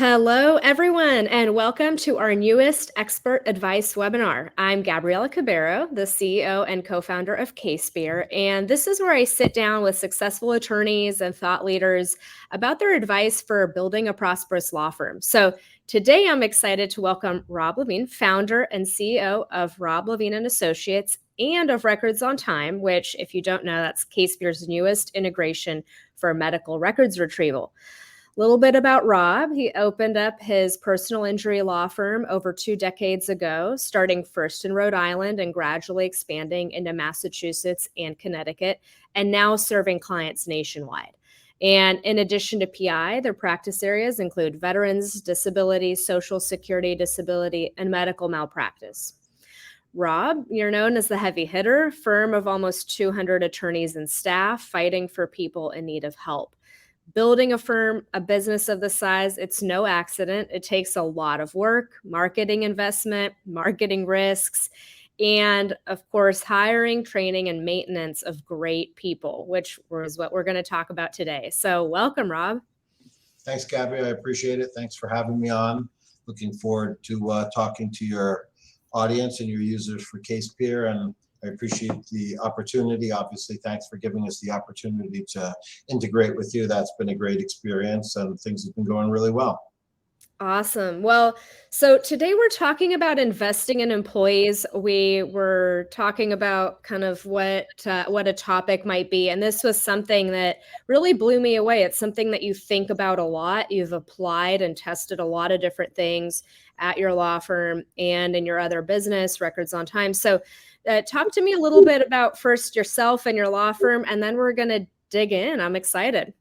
Hello, everyone, and welcome to our newest expert advice webinar. I'm Gabriela Cubeiro, the CEO and co-founder of CASEpeer, and this is where I sit down with successful attorneys and thought leaders about their advice for building a prosperous law firm. So today I'm excited to welcome Rob Levine, founder and CEO of Rob Levine and Associates and of Records on Time, which, if you don't know, that's CASEpeer's newest integration for medical records retrieval. Little bit about Rob. He opened up his personal injury law firm over 2 decades ago, starting first in Rhode Island and gradually expanding into Massachusetts and Connecticut, and now serving clients nationwide. And in addition to PI, their practice areas include veterans, disability, social security, disability, and medical malpractice. Rob, you're known as the heavy hitter, firm of almost 200 attorneys and staff fighting for people in need of help. Building a firm, a business of this size, it's no accident. It takes a lot of work, marketing investment, marketing risks, and of course, hiring, training, and maintenance of great people, which is what we're going to talk about today. So welcome, Rob. Thanks, Gabby. I appreciate it. Thanks for having me on. Looking forward to talking to your audience and your users for CASEpeer, and I appreciate the opportunity. Obviously, thanks for giving us the opportunity to integrate with you. That's been a great experience and things have been going really well. Awesome. Well, so today we're talking about investing in employees. We were talking about kind of what a topic might be, and this was something that really blew me away. It's something that you think about a lot. You've applied and tested a lot of different things at your law firm and in your other business, Records on Time. So talk to me a little bit about first yourself and your law firm, and then we're going to dig in. I'm excited.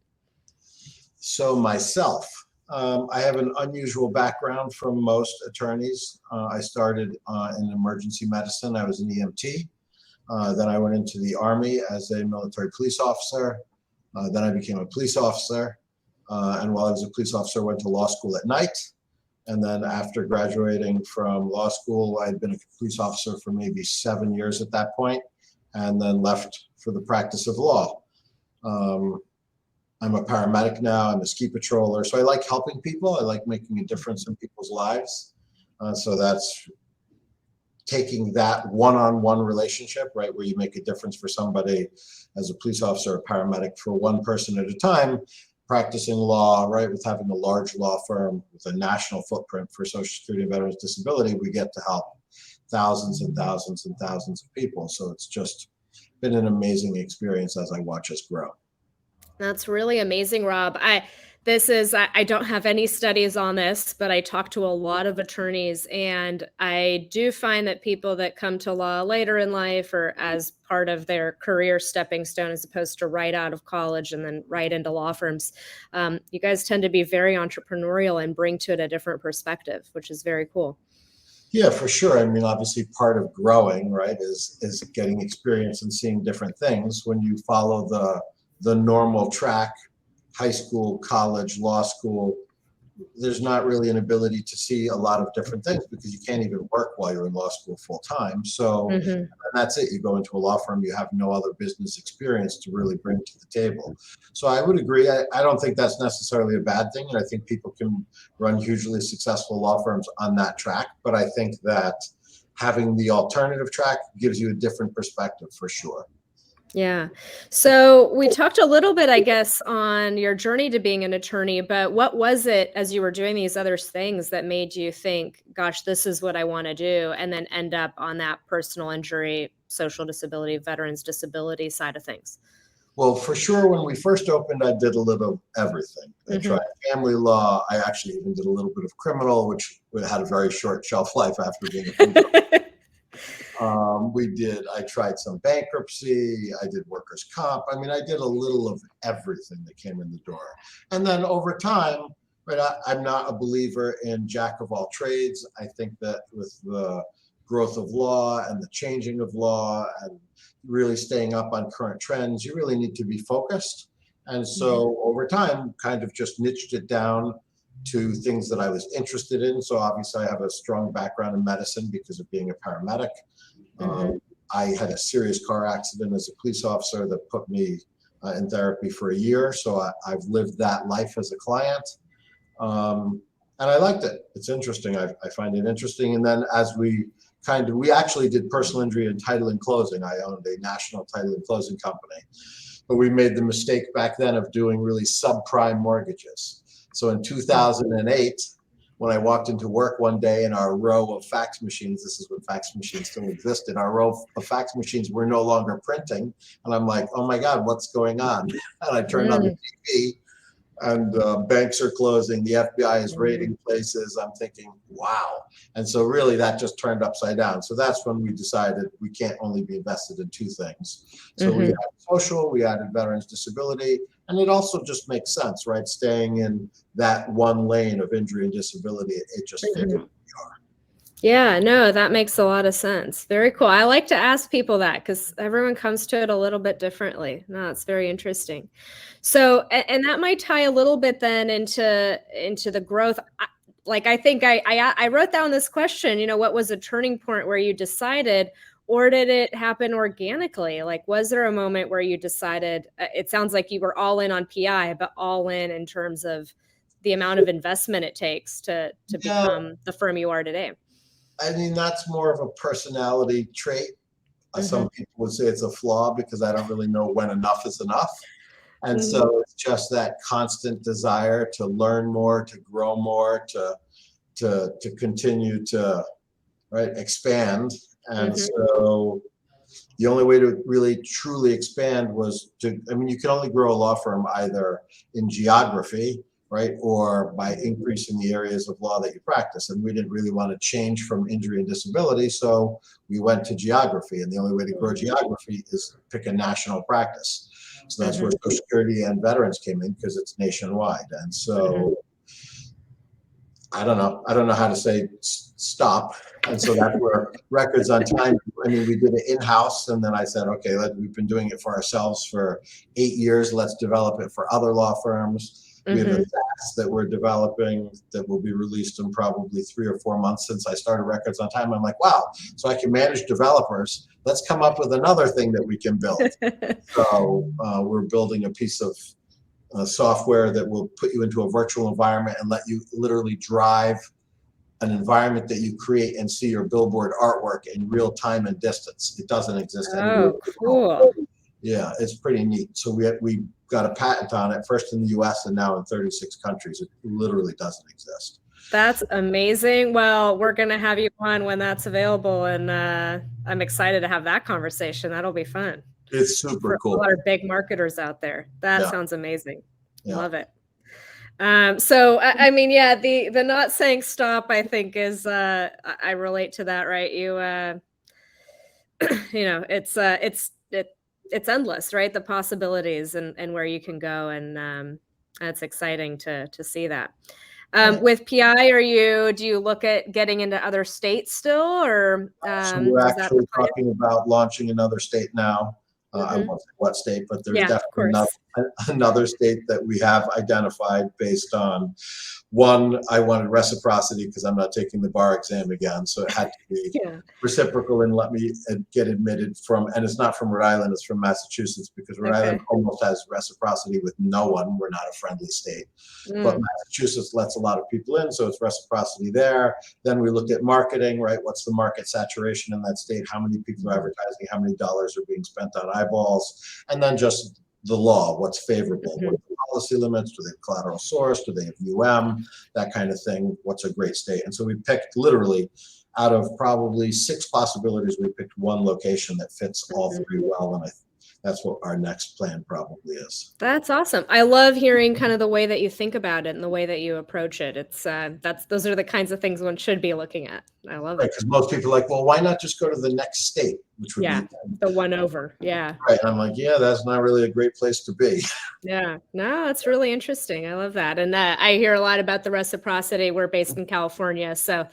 So myself, I have an unusual background from most attorneys. I started in emergency medicine. I was an EMT. Then I went into the Army as a military police officer. Then I became a police officer. And while I was a police officer, I went to law school at night. And then after graduating from law school, I'd been a police officer for maybe 7 years at that point, and then left for the practice of law. I'm a paramedic now. I'm a ski patroller. So I like helping people. I like making a difference in people's lives. So that's taking that one-on-one relationship, right, where you make a difference for somebody as a police officer or paramedic for one person at a time, practicing law, right, with having a large law firm with a national footprint for Social Security and Veterans Disability, we get to help thousands and thousands and thousands of people. So it's just been an amazing experience as I watch us grow. That's really amazing, Rob. I don't have any studies on this, but I talk to a lot of attorneys, and I do find that people that come to law later in life or as part of their career stepping stone, as opposed to right out of college and then right into law firms, you guys tend to be very entrepreneurial and bring to it a different perspective, which is very cool. Yeah, for sure. I mean, obviously part of growing, right, is getting experience and seeing different things. When you follow the normal track, high school, college, law school, there's not really an ability to see a lot of different things because you can't even work while you're in law school full time. So and that's it. You go into a law firm, you have no other business experience to really bring to the table. So I would agree. I don't think that's necessarily a bad thing. And I think people can run hugely successful law firms on that track. But I think that having the alternative track gives you a different perspective for sure. Yeah. So we talked a little bit, I guess, on your journey to being an attorney, but what was it as you were doing these other things that made you think, gosh, this is what I want to do, and then end up on that personal injury, social disability, veterans disability side of things? Well, for sure, when we first opened, I did a little of everything. I tried family law. I actually even did a little bit of criminal, which had a very short shelf life after being a police officer. I tried some bankruptcy, I did workers' comp. I mean, I did a little of everything that came in the door. And then over time, right, I'm not a believer in jack of all trades. I think that with the growth of law and the changing of law and really staying up on current trends, you really need to be focused. And so over time, kind of just niched it down to things that I was interested in. So obviously I have a strong background in medicine because of being a paramedic. I had a serious car accident as a police officer that put me in therapy for a year. So I've lived that life as a client. And I liked it. It's interesting. I find it interesting. And then as we actually did personal injury and title and closing. I owned a national title and closing company, but we made the mistake back then of doing really subprime mortgages. So in 2008, when I walked into work one day and our row of fax machines, this is when fax machines still existed, our row of fax machines were no longer printing. And I'm like, oh my God, what's going on? And I turned on the TV, and banks are closing, the FBI is raiding places. I'm thinking, wow. And so really that just turned upside down. So that's when we decided we can't only be invested in two things. So we added social, we added veterans disability, and it also just makes sense, right? Staying in that one lane of injury and disability, it just fit in. Yeah, no, that makes a lot of sense. Very cool. I like to ask people that because everyone comes to it a little bit differently. No, it's very interesting. So, and that might tie a little bit then into the growth. I think I wrote down this question, what was a turning point where you decided, or did it happen organically? Like, was there a moment where you decided, it sounds like you were all in on PI, but all in terms of the amount of investment it takes to become the firm you are today? I mean, that's more of a personality trait. Some people would say it's a flaw because I don't really know when enough is enough. And so it's just that constant desire to learn more, to grow more, to continue to expand. And so the only way to really truly expand was you can only grow a law firm either in geography, right, or by increasing the areas of law that you practice. And we didn't really want to change from injury and disability, so we went to geography. And the only way to grow geography is pick a national practice. So that's where Social Security and veterans came in, because it's nationwide. And so I don't know how to say stop. And so that's where Records on Time, we did it in-house, and then I said, okay, we've been doing it for ourselves for 8 years. Let's develop it for other law firms. We have a SaaS that we're developing that will be released in probably 3 or 4 months. Since I started Records on Time, I'm like, wow, so I can manage developers. Let's come up with another thing that we can build. So we're building a piece of software that will put you into a virtual environment and let you literally drive an environment that you create and see your billboard artwork in real time and distance. It doesn't exist anywhere. Oh, cool. Yeah, it's pretty neat. So we got a patent on it, first in the US and now in 36 countries. It literally doesn't exist. That's amazing. Well, we're going to have you on when that's available, and I'm excited to have that conversation. That'll be fun. It's super cool. A lot of big marketers out there. That sounds amazing. Yeah. Love it. The not saying stop, I think, is I relate to that, right? It's endless, right? The possibilities and where you can go, and it's exciting to see that. With PI, do you look at getting into other states still, or so we're actually talking about launching another state now. I won't say what state, but there's definitely another state that we have identified based on, one, I wanted reciprocity because I'm not taking the bar exam again. So it had to be reciprocal and let me get admitted from, and it's not from Rhode Island, it's from Massachusetts, because Rhode Island almost has reciprocity with no one. We're not a friendly state. But Massachusetts lets a lot of people in, so it's reciprocity there. Then we look at marketing, right? What's the market saturation in that state? How many people are advertising? How many dollars are being spent on eyeballs? And then just the law, what's favorable, what are the policy limits, do they have collateral source, do they have that kind of thing, what's a great state. And so we picked, literally out of probably 6 possibilities, we picked one location that fits all 3 well, and that's what our next plan probably is. That's awesome. I love hearing kind of the way that you think about it and the way that you approach it. It's those are the kinds of things one should be looking at. I love it. Because most people are like, well, why not just go to the next state, which would be the one over. Yeah. Right. And I'm like, yeah, that's not really a great place to be. Yeah. No, it's really interesting. I love that. And I hear a lot about the reciprocity. We're based in California, so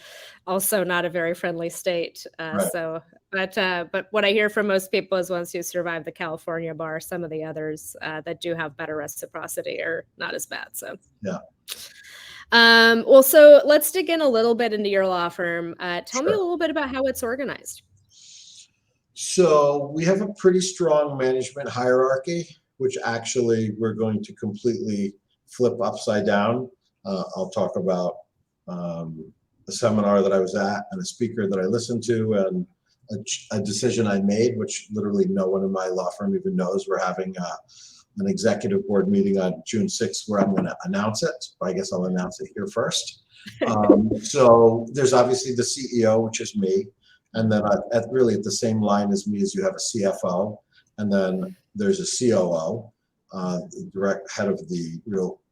also not a very friendly state. But what I hear from most people is once you survive the California bar, some of the others that do have better reciprocity are not as bad. So so let's dig in a little bit into your law firm. Tell me a little bit about how it's organized. So we have a pretty strong management hierarchy, which actually we're going to completely flip upside down. I'll talk about a seminar that I was at and a speaker that I listened to and a decision I made, which literally no one in my law firm even knows. We're having an executive board meeting on June 6th where I'm going to announce it. But I guess I'll announce it here first. So there's obviously the CEO, which is me. And then really at the same line as me as you have a CFO. And then there's a COO, the direct head of the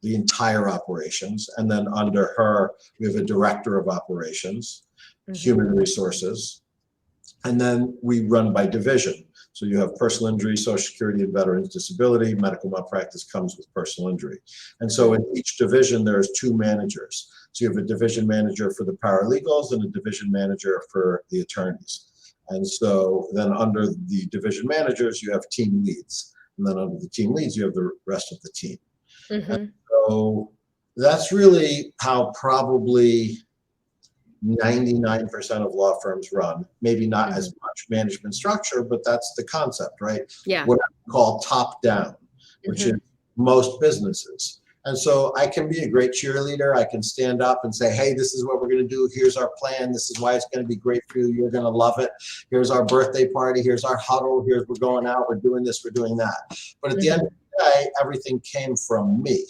entire operations. And then under her, we have a director of operations, human resources. And then we run by division. So you have personal injury, Social Security, and veterans disability. Medical malpractice comes with personal injury. And so in each division, there's 2 managers. So you have a division manager for the paralegals and a division manager for the attorneys. And so then under the division managers, you have team leads. And then under the team leads, you have the rest of the team. And so that's really how probably 99% of law firms run. Maybe not as much management structure, but that's the concept, right? Yeah. What I call top down, which is most businesses. And so I can be a great cheerleader. I can stand up and say, hey, this is what we're going to do. Here's our plan. This is why it's going to be great for you. You're going to love it. Here's our birthday party. Here's our huddle. We're going out. We're doing this. We're doing that. But at the end of the day, everything came from me.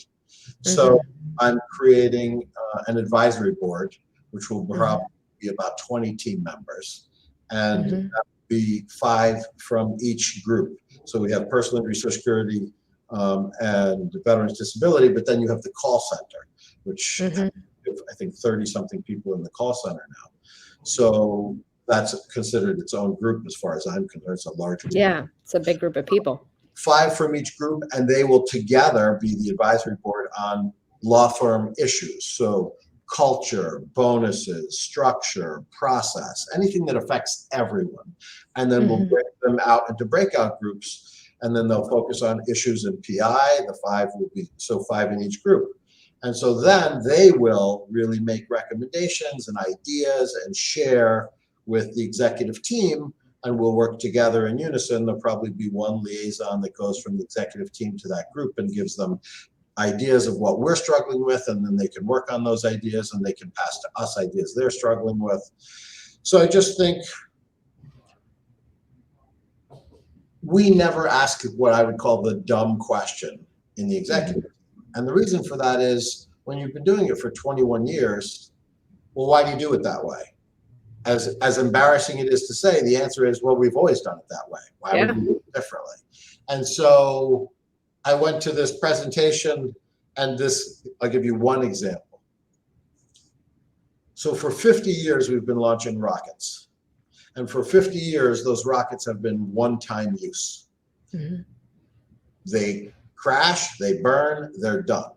So I'm creating an advisory board, which will probably be about 20 team members. And that will be 5 from each group. So we have personal injury, Social Security, and veterans disability, but then you have the call center, which I think 30 something people in the call center now. So that's considered its own group as far as I'm concerned. It's a large group. Yeah, it's a big group of people. 5 from each group, and they will together be the advisory board on law firm issues. So culture, bonuses, structure, process, anything that affects everyone. And then we'll break them out into breakout groups. And then they'll focus on issues in PI. The 5 will be, so 5 in each group. And so then they will really make recommendations and ideas and share with the executive team, and we'll work together in unison. There'll probably be one liaison that goes from the executive team to that group and gives them ideas of what we're struggling with, and then they can work on those ideas and they can pass to us ideas they're struggling with. So I just think we never ask what I would call the dumb question in the executive. And the reason for that is when you've been doing it for 21 years, well, why do you do it that way? As embarrassing it is to say, the answer is, well, we've always done it that way. Why would we do it differently? And so I went to this presentation, and I'll give you one example. So for 50 years, we've been launching rockets. And for 50 years, those rockets have been one-time use. They crash, they burn, they're done.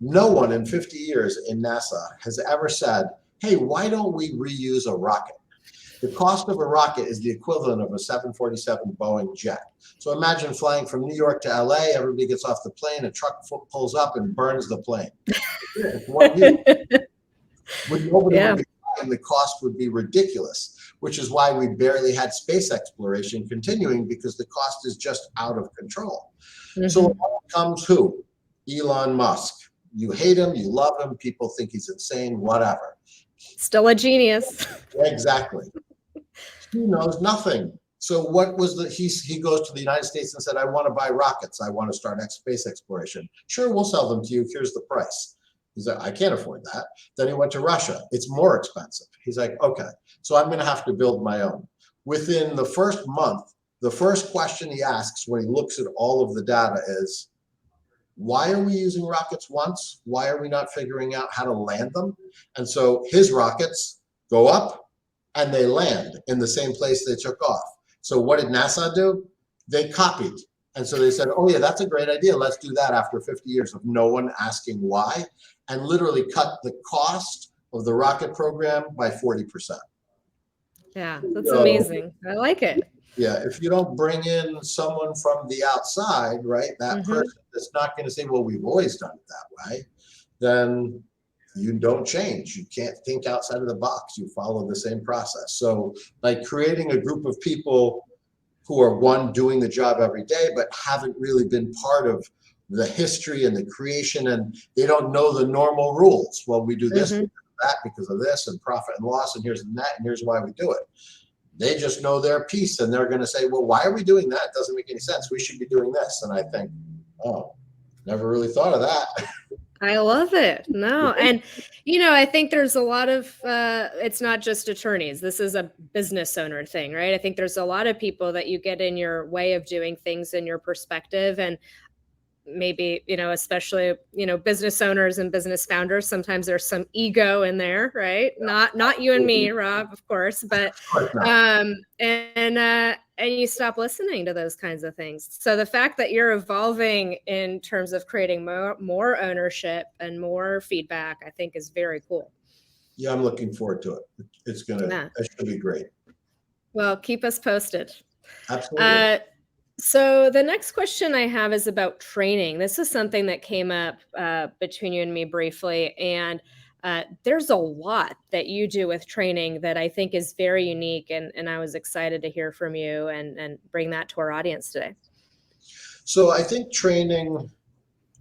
No one in 50 years in NASA has ever said, hey, why don't we reuse a rocket? The cost of a rocket is the equivalent of a 747 Boeing jet. So imagine flying from New York to LA, everybody gets off the plane, a truck pulls up and burns the plane. It's one use. Nobody would be flying, the cost would be ridiculous, which is why we barely had space exploration continuing, because the cost is just out of control. So along comes who? Elon Musk. You hate him, you love him, people think he's insane, whatever. Still a genius. Exactly. He knows nothing. So what was he goes to the United States and said, I want to buy rockets. I want to start space exploration. Sure, we'll sell them to you. Here's the price. He's like, I can't afford that. Then he went to Russia. It's more expensive. He's like, okay, so I'm going to have to build my own. Within the first month, the first question he asks when he looks at all of the data is, why are we using rockets once? Why are we not figuring out how to land them? And so his rockets go up and they land in the same place they took off. So what did NASA do? They copied. And so they said, oh yeah, that's a great idea. Let's do that after 50 years of no one asking why, and literally cut the cost of the rocket program by 40%. Yeah, that's amazing. I like it. Yeah, if you don't bring in someone from the outside, right, that person that's not going to say, well, we've always done it that way, then you don't change. You can't think outside of the box. You follow the same process. So like creating a group of people who are, one, doing the job every day, but haven't really been part of the history and the creation, and they don't know the normal rules. Well, we do this, we do that because of this, and profit and loss, and here's that, and here's why we do it. They just know their piece, and they're going to say, well, why are we doing that? It doesn't make any sense. We should be doing this. And I think, oh, never really thought of that. I love it. No. And, I think there's a lot of, it's not just attorneys. This is a business owner thing, right? I think there's a lot of people that you get in your way of doing things in your perspective. And maybe, especially, business owners and business founders, sometimes there's some ego in there, right? Not you and me, Rob, of course, but, and you stop listening to those kinds of things. So the fact that you're evolving in terms of creating more ownership and more feedback, I think is very cool. Yeah, I'm looking forward to it. It should be great. Well, keep us posted. Absolutely. So the next question I have is about training. This is something that came up between you and me briefly, and there's a lot that you do with training that I think is very unique, and I was excited to hear from you and bring that to our audience today. So I think training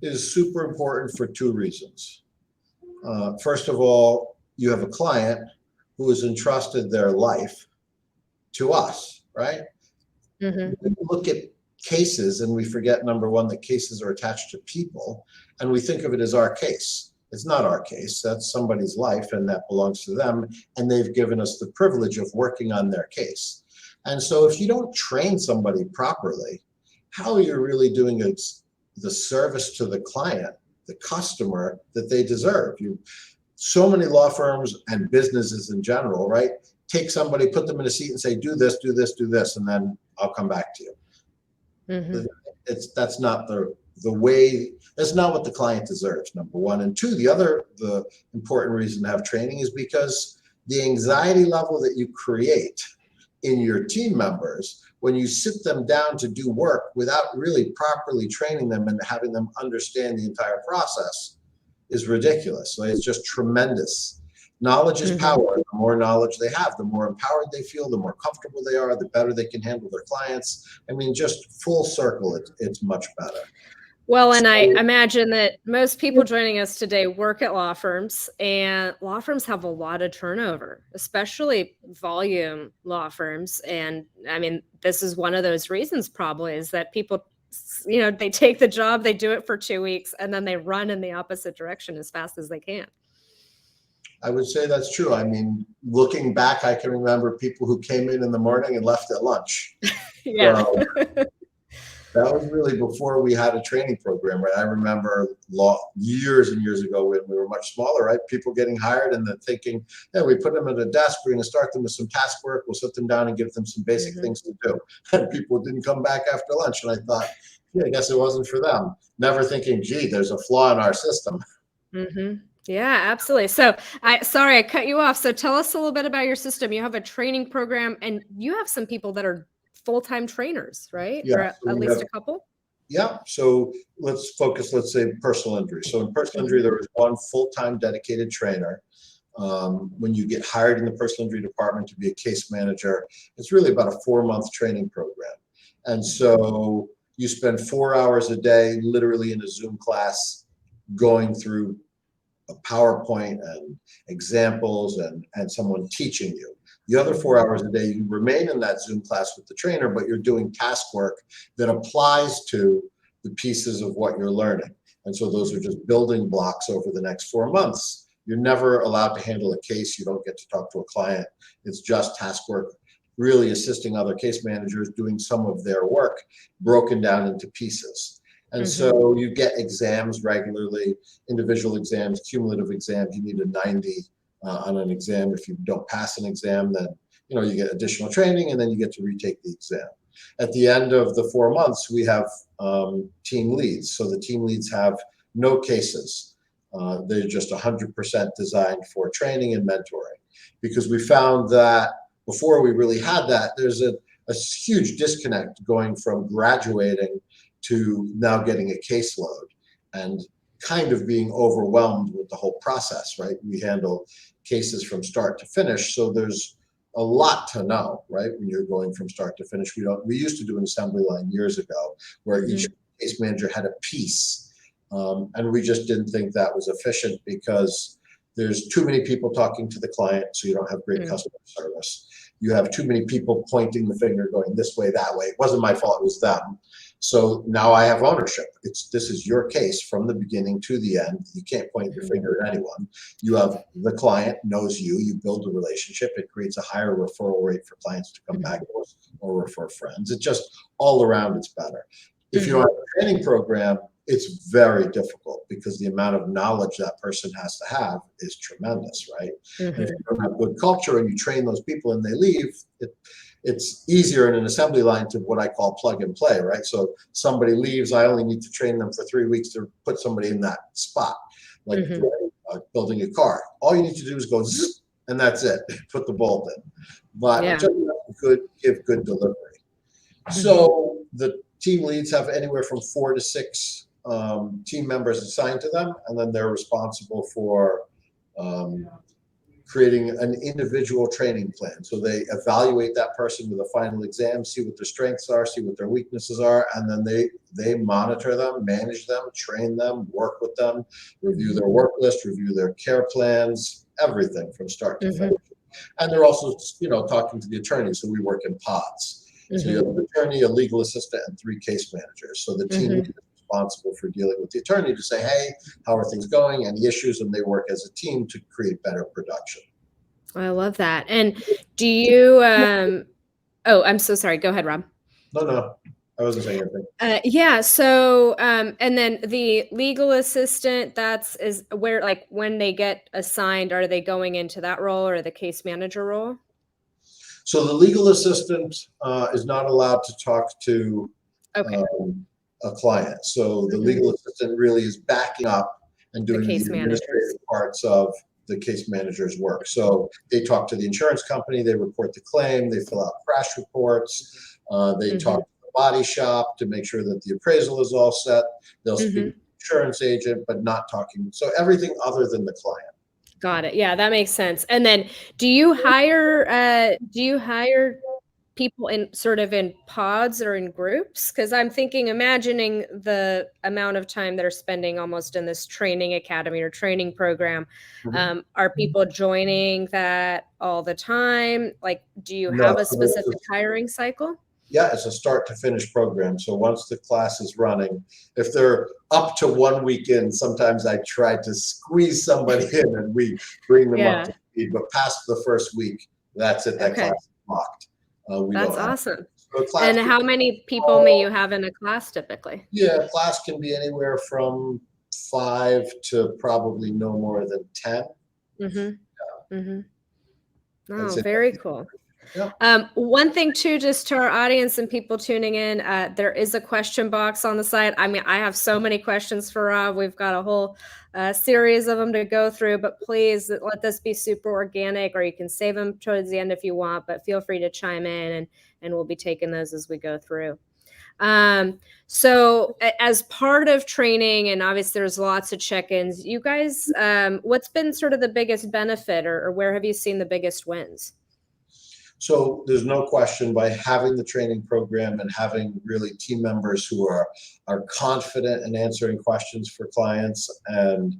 is super important for two reasons. First of all, you have a client who has entrusted their life to us, right? We look at cases and we forget, number one, that cases are attached to people, and we think of it as our case. It's not our case. That's somebody's life, and that belongs to them, and they've given us the privilege of working on their case. And so if you don't train somebody properly, how are you really doing the service to the client, the customer, that they deserve? So many law firms and businesses in general, right, take somebody, put them in a seat and say, do this, do this, do this, and then I'll come back to you. That's not the way, that's not what the client deserves, number one. And two, the important reason to have training is because the anxiety level that you create in your team members when you sit them down to do work without really properly training them and having them understand the entire process is ridiculous. So it's just tremendous. Knowledge is power. The more knowledge they have, the more empowered they feel, the more comfortable they are, the better they can handle their clients. I mean, just full circle, it's much better. Well, and I imagine that most people joining us today work at law firms, and law firms have a lot of turnover, especially volume law firms. And I mean, this is one of those reasons probably is that people, they take the job, they do it for 2 weeks, and then they run in the opposite direction as fast as they can. I would say that's true. I mean, looking back, I can remember people who came in the morning and left at lunch. Yeah. So that was really before we had a training program, right? I remember years and years ago when we were much smaller, right? People getting hired and then thinking, yeah, we put them at a desk, we're going to start them with some task work, we'll sit them down and give them some basic things to do. And people didn't come back after lunch. And I thought, yeah, I guess it wasn't for them. Never thinking, gee, there's a flaw in our system. Yeah, absolutely. So sorry, I cut you off. So tell us a little bit about your system. You have a training program and you have some people that are full-time trainers, right? Yeah, or at least a couple? Yeah. So let's say personal injury. So in personal injury, there is one full-time dedicated trainer. When you get hired in the personal injury department to be a case manager, it's really about a 4-month training program. And so you spend 4 hours a day, literally in a Zoom class, going through a PowerPoint and examples and someone teaching you. The other 4 hours a day, you remain in that Zoom class with the trainer, but you're doing task work that applies to the pieces of what you're learning. And so those are just building blocks over the next 4 months. You're never allowed to handle a case. You don't get to talk to a client. It's just task work, really assisting other case managers doing some of their work broken down into pieces. And so you get exams regularly, individual exams, cumulative exams. You need a 90 on an exam. If you don't pass an exam, then you get additional training, and then you get to retake the exam. At the end of the 4 months, we have team leads. So the team leads have no cases. They're just 100% designed for training and mentoring, because we found that before we really had that, there's a huge disconnect going from graduating to now getting a caseload and kind of being overwhelmed with the whole process, right? We handle cases from start to finish. So there's a lot to know, right? When you're going from start to finish. We used to do an assembly line years ago where each case manager had a piece. And we just didn't think that was efficient because there's too many people talking to the client, so you don't have great customer service. You have too many people pointing the finger, going this way, that way. It wasn't my fault, it was them. So now I have ownership. This is your case from the beginning to the end. You can't point your finger at anyone. You have the client knows you. You build a relationship. It creates a higher referral rate for clients to come back to us or refer friends. It just all around it's better. If you don't have a training program, it's very difficult because the amount of knowledge that person has to have is tremendous, right? And if you don't have good culture and you train those people and they leave, it's easier in an assembly line to what I call plug and play, right? So somebody leaves, I only need to train them for 3 weeks to put somebody in that spot, like building a car. All you need to do is go zzz, and that's it. Put the bolt in. But just give good delivery. So the team leads have anywhere from 4 to 6 team members assigned to them, and then they're responsible for creating an individual training plan. So they evaluate that person with a final exam, see what their strengths are, see what their weaknesses are, and then they monitor them, manage them, train them, work with them, review their work list, review their care plans, everything from start to finish. And they're also, talking to the attorney. So we work in pods. So you have an attorney, a legal assistant, and 3 case managers. So the team is responsible for dealing with the attorney to say, hey, how are things going? Any issues? And they work as a team to create better production. I love that. And do you, oh, I'm so sorry. Go ahead, Rob. No, I wasn't saying anything. So, and then the legal assistant, is where, like, when they get assigned, are they going into that role or the case manager role? So the legal assistant is not allowed to talk to a client. So the legal assistant really is backing up and doing the administrative parts of the case manager's work. So they talk to the insurance company, they report the claim, they fill out crash reports, they talk to the body shop to make sure that the appraisal is all set. They'll speak to the insurance agent, but not talking. So everything other than the client. Got it. Yeah, that makes sense. And then do you hire people in sort of in pods or in groups? Because I'm imagining the amount of time they're spending almost in this training academy or training program. Are people joining that all the time? Like, do you have a specific hiring cycle? Yeah, it's a start to finish program. So once the class is running, if they're up to 1 week in, sometimes I try to squeeze somebody in and we bring them up to speed. But past the first week, that's it. That class is locked. That's awesome. And how many people may you have in a class typically? Yeah, a class can be anywhere from 5 to probably no more than 10. Oh, very cool. Yep. One thing too, just to our audience and people tuning in, there is a question box on the side. I mean, I have so many questions for Rob. We've got a whole series of them to go through, but please let this be super organic, or you can save them towards the end if you want, but feel free to chime in and we'll be taking those as we go through. So as part of training, and obviously there's lots of check-ins, you guys, what's been sort of the biggest benefit, or where have you seen the biggest wins? So there's no question, by having the training program and having really team members who are confident in answering questions for clients and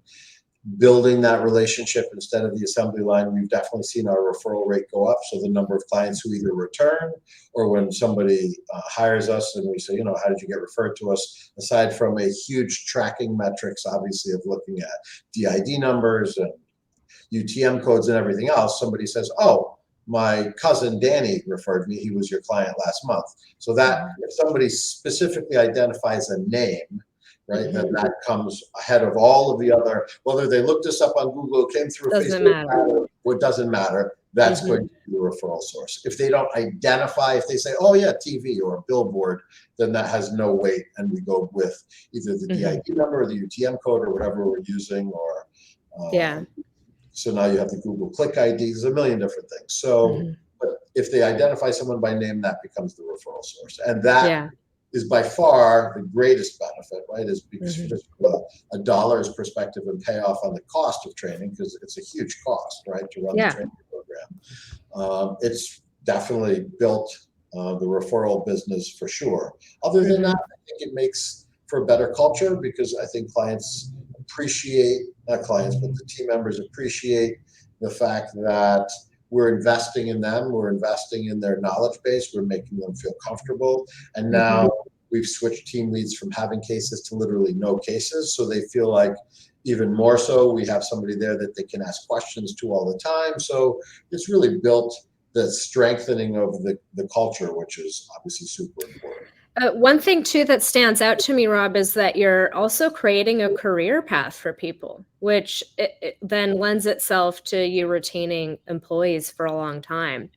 building that relationship instead of the assembly line, we've definitely seen our referral rate go up. So the number of clients who either return, or when somebody hires us and we say, how did you get referred to us? Aside from a huge tracking metrics, obviously, of looking at DID numbers and UTM codes and everything else, somebody says, oh, my cousin Danny referred me, he was your client last month. So that if somebody specifically identifies a name, right, then that comes ahead of all of the other, whether they looked us up on Google, came through Facebook, it doesn't matter. That's going to be a referral source. If they don't identify, if they say, oh yeah, TV or a billboard, then that has no weight, and we go with either the DID number or the UTM code or whatever we're using, or so now you have the Google Click ID. There's a million different things. So, but if they identify someone by name, that becomes the referral source. And that is by far the greatest benefit, right? Is because just a dollar's perspective and payoff on the cost of training, because it's a huge cost, right, to run the training program. It's definitely built the referral business for sure. Other than that, I think it makes for a better culture, because I think clients appreciate, not clients, but the team members appreciate the fact that we're investing in them, we're investing in their knowledge base, we're making them feel comfortable. And now we've switched team leads from having cases to literally no cases. So they feel like even more so, we have somebody there that they can ask questions to all the time. So it's really built the strengthening of the culture, which is obviously super important. One thing too that stands out to me, Rob, is that you're also creating a career path for people, which it then lends itself to you retaining employees for a long time.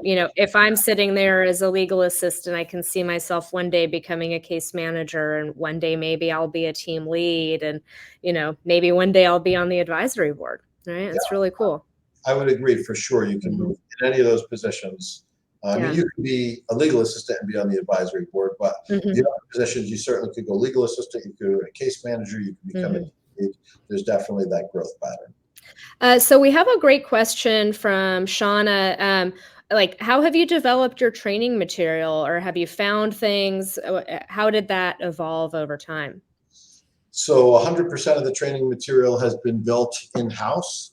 You know, if I'm sitting there as a legal assistant, I can see myself one day becoming a case manager, and one day maybe I'll be a team lead, and, you know, maybe one day I'll be on the advisory board, right? It's really cool. I would agree for sure. You can move in any of those positions. I mean, you can be a legal assistant and be on the advisory board, but the other positions, you certainly could go legal assistant, you could go a case manager, you can become a team lead. There's definitely that growth pattern. So we have a great question from Shauna. Like, how have you developed your training material, or have you found things? How did that evolve over time? So 100% of the training material has been built in-house.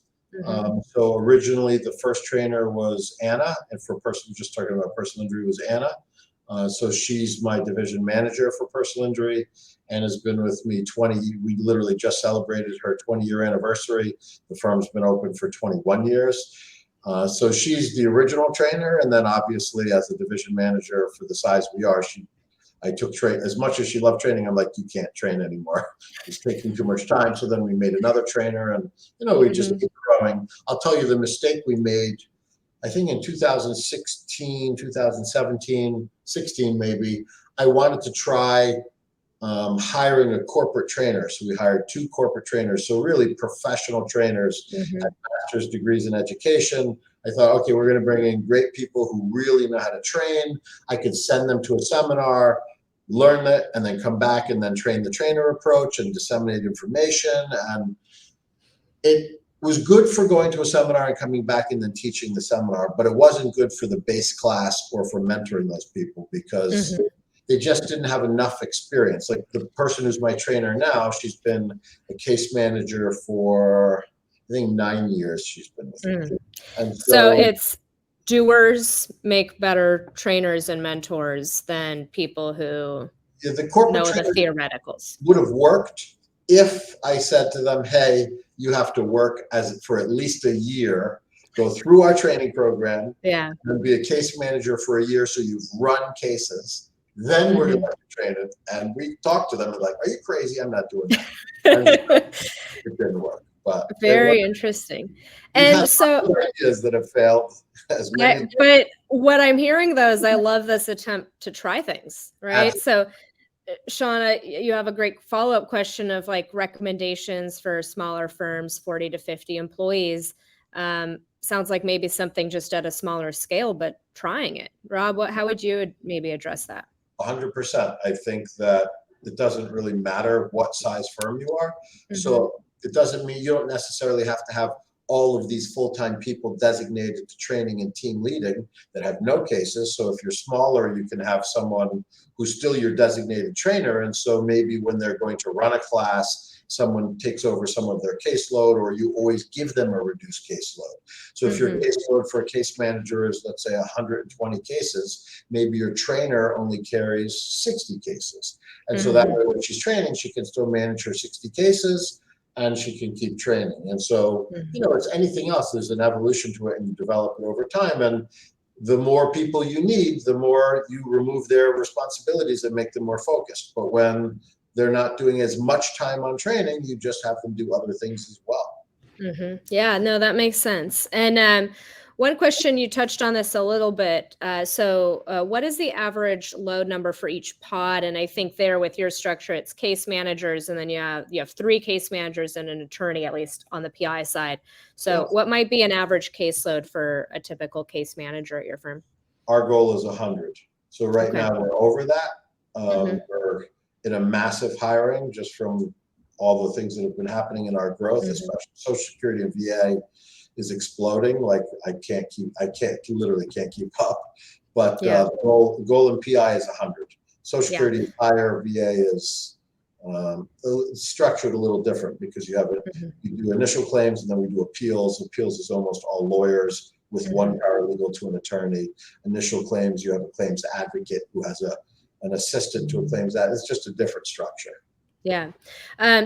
So originally the first trainer was Anna, and for person, just talking about personal injury, was Anna. So she's my division manager for personal injury and has been with me 20, we literally just celebrated her 20-year anniversary. The firm's been open for 21 years. So she's the original trainer, and then obviously as a division manager for the size we are, I took as much as she loved training, I'm like, you can't train anymore. It's taking too much time. So then we made another trainer, and you know, we just keep growing. I'll tell you the mistake we made, I think in 2016, 2017, 16 maybe, I wanted to try hiring a corporate trainer. So we hired 2 corporate trainers, so really professional trainers, had master's degrees in education. I thought, okay, we're going to bring in great people who really know how to train. I could send them to a seminar, learn it, and then come back and then train the trainer approach and disseminate information. And it was good for going to a seminar and coming back and then teaching the seminar, but it wasn't good for the base class or for mentoring those people, because they just didn't have enough experience. Like the person who's my trainer now, she's been a case manager for, I think, 9 years she's been with me. And so it's doers make better trainers and mentors than people who the corporate know the theoreticals. Would have worked if I said to them, hey, you have to work for at least a year, go through our training program, and be a case manager for a year, so you've run cases. Then we're going to train it. And we talked to them and like, are you crazy? I'm not doing that. It didn't work. But very interesting. And so ideas that have failed as many. But what I'm hearing though is I love this attempt to try things, right? So Shauna, you have a great follow-up question of like recommendations for smaller firms, 40 to 50 employees. Sounds like maybe something just at a smaller scale, but trying it. Rob, how would you maybe address that? 100%. I think that it doesn't really matter what size firm you are. So it doesn't mean you don't necessarily have to have all of these full-time people designated to training and team leading that have no cases. So if you're smaller, you can have someone who's still your designated trainer. And so maybe when they're going to run a class, someone takes over some of their caseload, or you always give them a reduced caseload. So if your caseload for a case manager is, let's say, 120 cases, maybe your trainer only carries 60 cases. And so that way when she's training, she can still manage her 60 cases and she can keep training. And so, you know, it's anything else. There's an evolution to it, and you develop it over time. And the more people you need, the more you remove their responsibilities and make them more focused. But when they're not doing as much time on training, you just have them do other things as well. Yeah, no, that makes sense. And one question, you touched on this a little bit. So what is the average load number for each pod? And I think there with your structure, it's case managers, and then you have 3 case managers and an attorney, at least on the PI side. So what might be an average caseload for a typical case manager at your firm? Our goal is 100. So right now we're over that. We're in a massive hiring just from all the things that have been happening in our growth, especially Social Security and VA is exploding. Like I literally can't keep up. But the goal in PI is 100. Social Yeah. Security is higher, VA is structured a little different because you have you do initial claims and then we do appeals. Appeals is almost all lawyers with one paralegal to an attorney. Initial claims, you have a claims advocate who has an assistant to a claims advocate. It's just a different structure. Yeah.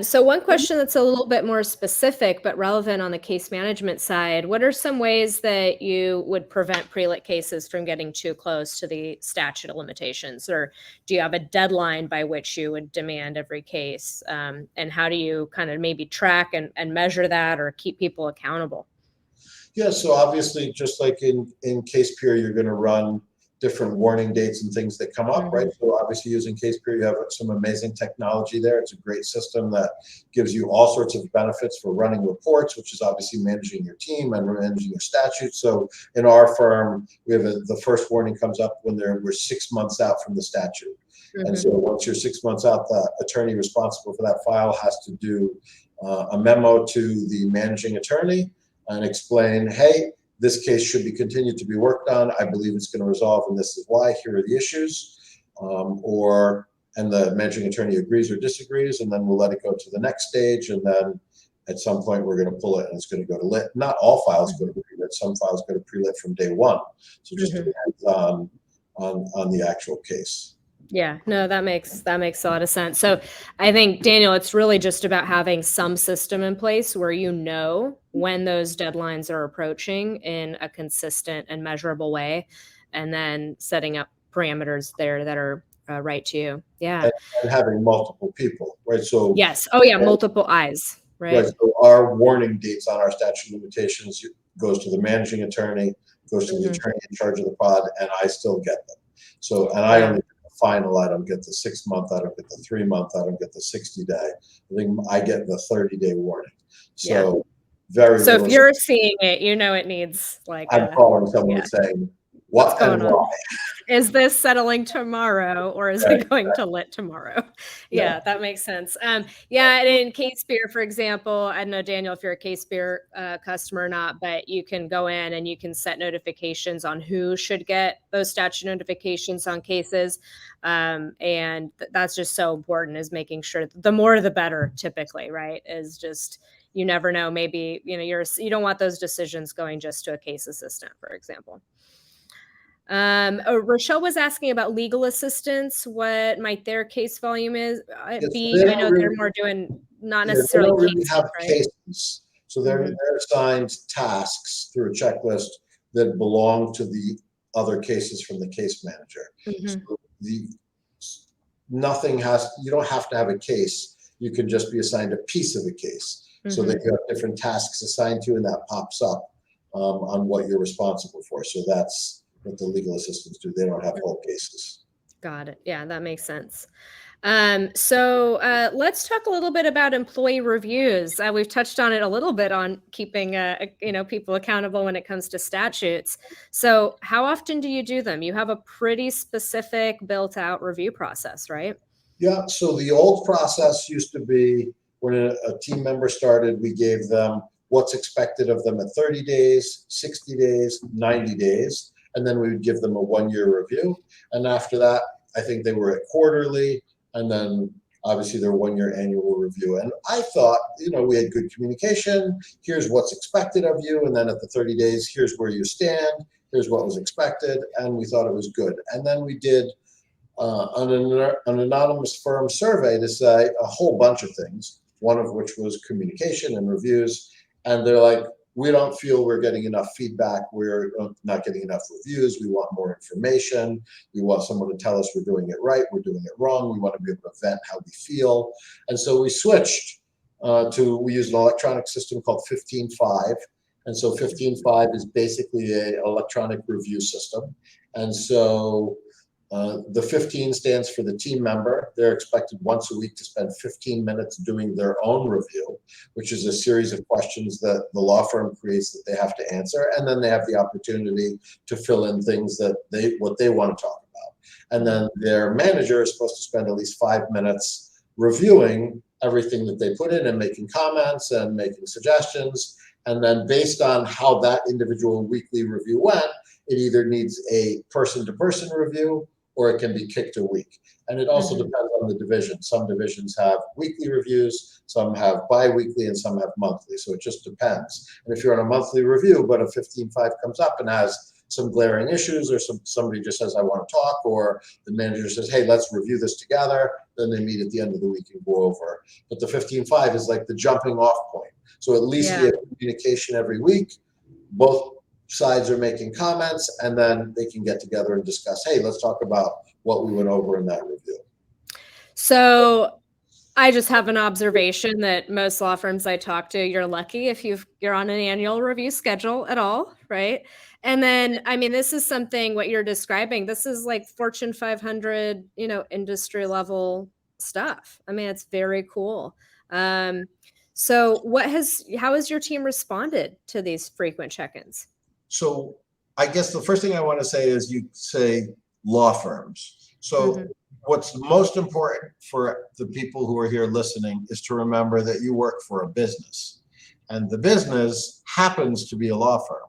So one question that's a little bit more specific but relevant on the case management side, what are some ways that you would prevent pre-lit cases from getting too close to the statute of limitations? Or do you have a deadline by which you would demand every case? And how do you kind of maybe track and measure that or keep people accountable? Yeah, so obviously, just like in CASEpeer, you're going to run different warning dates and things that come up, right? So obviously using CASEpeer, you have some amazing technology there. It's a great system that gives you all sorts of benefits for running reports, which is obviously managing your team and managing your statutes. So in our firm, we have the first warning comes up when we're 6 months out from the statute. And so once you're 6 months out, the attorney responsible for that file has to do a memo to the managing attorney and explain, hey, this case should be continued to be worked on. I believe it's going to resolve, and this is why. Here are the issues. And the managing attorney agrees or disagrees, and then we'll let it go to the next stage. And then at some point, we're going to pull it, and it's going to go to lit. Not all files go to pre-lit. Some files go to pre-lit from day one. So it just depends on the actual case. Yeah, no, that makes a lot of sense. So I think, Daniel, it's really just about having some system in place where you know when those deadlines are approaching in a consistent and measurable way, and then setting up parameters there that are right to you. Yeah. And having multiple people, right? So yes. Oh, yeah, multiple eyes, right? So our warning dates on our statute of limitations goes to the managing attorney, goes to the attorney in charge of the pod, and I still get them. So, and I only final, I don't get the 6 month, I don't get the 3 month, I don't get the 60 day. I think I get the 30-day warning. So So if you're seeing it, you know it needs like I'm calling someone and saying, what's going on? Why? Is this settling tomorrow or is it going to lit tomorrow? Yeah, that makes sense. Yeah, and in CASEpeer, for example, I don't know, Daniel, if you're a CASEpeer customer or not, but you can go in and you can set notifications on who should get those statute notifications on cases. And that's just so important, is making sure the more the better, typically, right? Is just, you never know, maybe, you know, you don't want those decisions going just to a case assistant, for example. Rochelle was asking about legal assistance. What might their case volume be? I know they're more doing not necessarily they don't really cases, have right? cases. So they're assigned tasks through a checklist that belong to the other cases from the case manager. So you don't have to have a case. You can just be assigned a piece of a case. So that you have different tasks assigned to you, and that pops up on what you're responsible for. So that's what the legal assistants do. They don't have whole cases. Got it. Yeah, that makes sense. So let's talk a little bit about employee reviews. We've touched on it a little bit on keeping people accountable when it comes to statutes. So how often do you do them? You have a pretty specific built-out review process, right? Yeah. So the old process used to be when a team member started, we gave them what's expected of them at 30 days, 60 days, 90 days. And then we would give them a 1-year review. And after that, I think they were at quarterly, and then obviously their 1-year annual review. And I thought, we had good communication. Here's what's expected of you. And then at the 30 days, here's where you stand. Here's what was expected. And we thought it was good. And then we did an anonymous firm survey to say a whole bunch of things, one of which was communication and reviews. And they're like, we don't feel we're getting enough feedback. We're not getting enough reviews. We want more information. We want someone to tell us we're doing it right, we're doing it wrong. We want to be able to vent how we feel. And so we switched we use an electronic system called 15.5. And so 15.5 is basically an electronic review system. And so the 15 stands for the team member. They're expected once a week to spend 15 minutes doing their own review, which is a series of questions that the law firm creates that they have to answer. And then they have the opportunity to fill in things that what they want to talk about. And then their manager is supposed to spend at least 5 minutes reviewing everything that they put in and making comments and making suggestions. And then based on how that individual weekly review went, it either needs a person-to-person review or it can be kicked a week. And it also depends on the division. Some divisions have weekly reviews, some have bi-weekly, and some have monthly. So it just depends. And if you're on a monthly review, but a 15.5 comes up and has some glaring issues, or somebody just says, I want to talk, or the manager says, hey, let's review this together, then they meet at the end of the week and go over. But the 15.5 is like the jumping off point. So at least we have communication every week. Both sides are making comments, and then they can get together and discuss, hey, let's talk about what we went over in that review. So I just have an observation that most law firms I talk to, you're lucky if you're on an annual review schedule at all, right? And then, I mean, this is something, what you're describing, this is like Fortune 500, industry level stuff. I mean, it's very cool. So how has your team responded to these frequent check-ins? So I guess the first thing I want to say is you say law firms. So what's most important for the people who are here listening is to remember that you work for a business, and the business happens to be a law firm.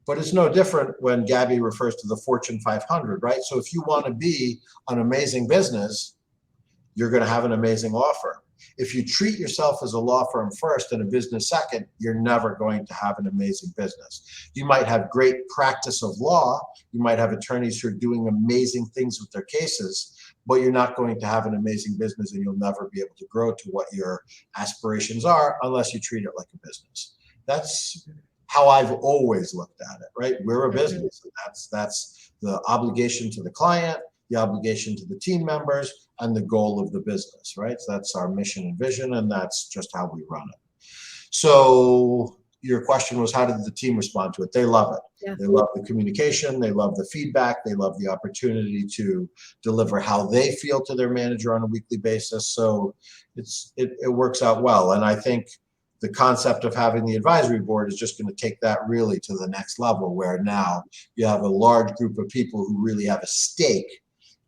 But it's no different when Gabby refers to the Fortune 500, right? So if you want to be an amazing business, you're going to have an amazing law firm. If you treat yourself as a law firm first and a business second, you're never going to have an amazing business. You might have great practice of law. You might have attorneys who are doing amazing things with their cases, but you're not going to have an amazing business, and you'll never be able to grow to what your aspirations are unless you treat it like a business. That's how I've always looked at it, right? We're a business, and that's the obligation to the client, the obligation to the team members, and the goal of the business, right? So that's our mission and vision, and that's just how we run it. So your question was, how did the team respond to it? They love it. Yeah. They love the communication. They love the feedback. They love the opportunity to deliver how they feel to their manager on a weekly basis. So it works out well. And I think the concept of having the advisory board is just going to take that really to the next level, where now you have a large group of people who really have a stake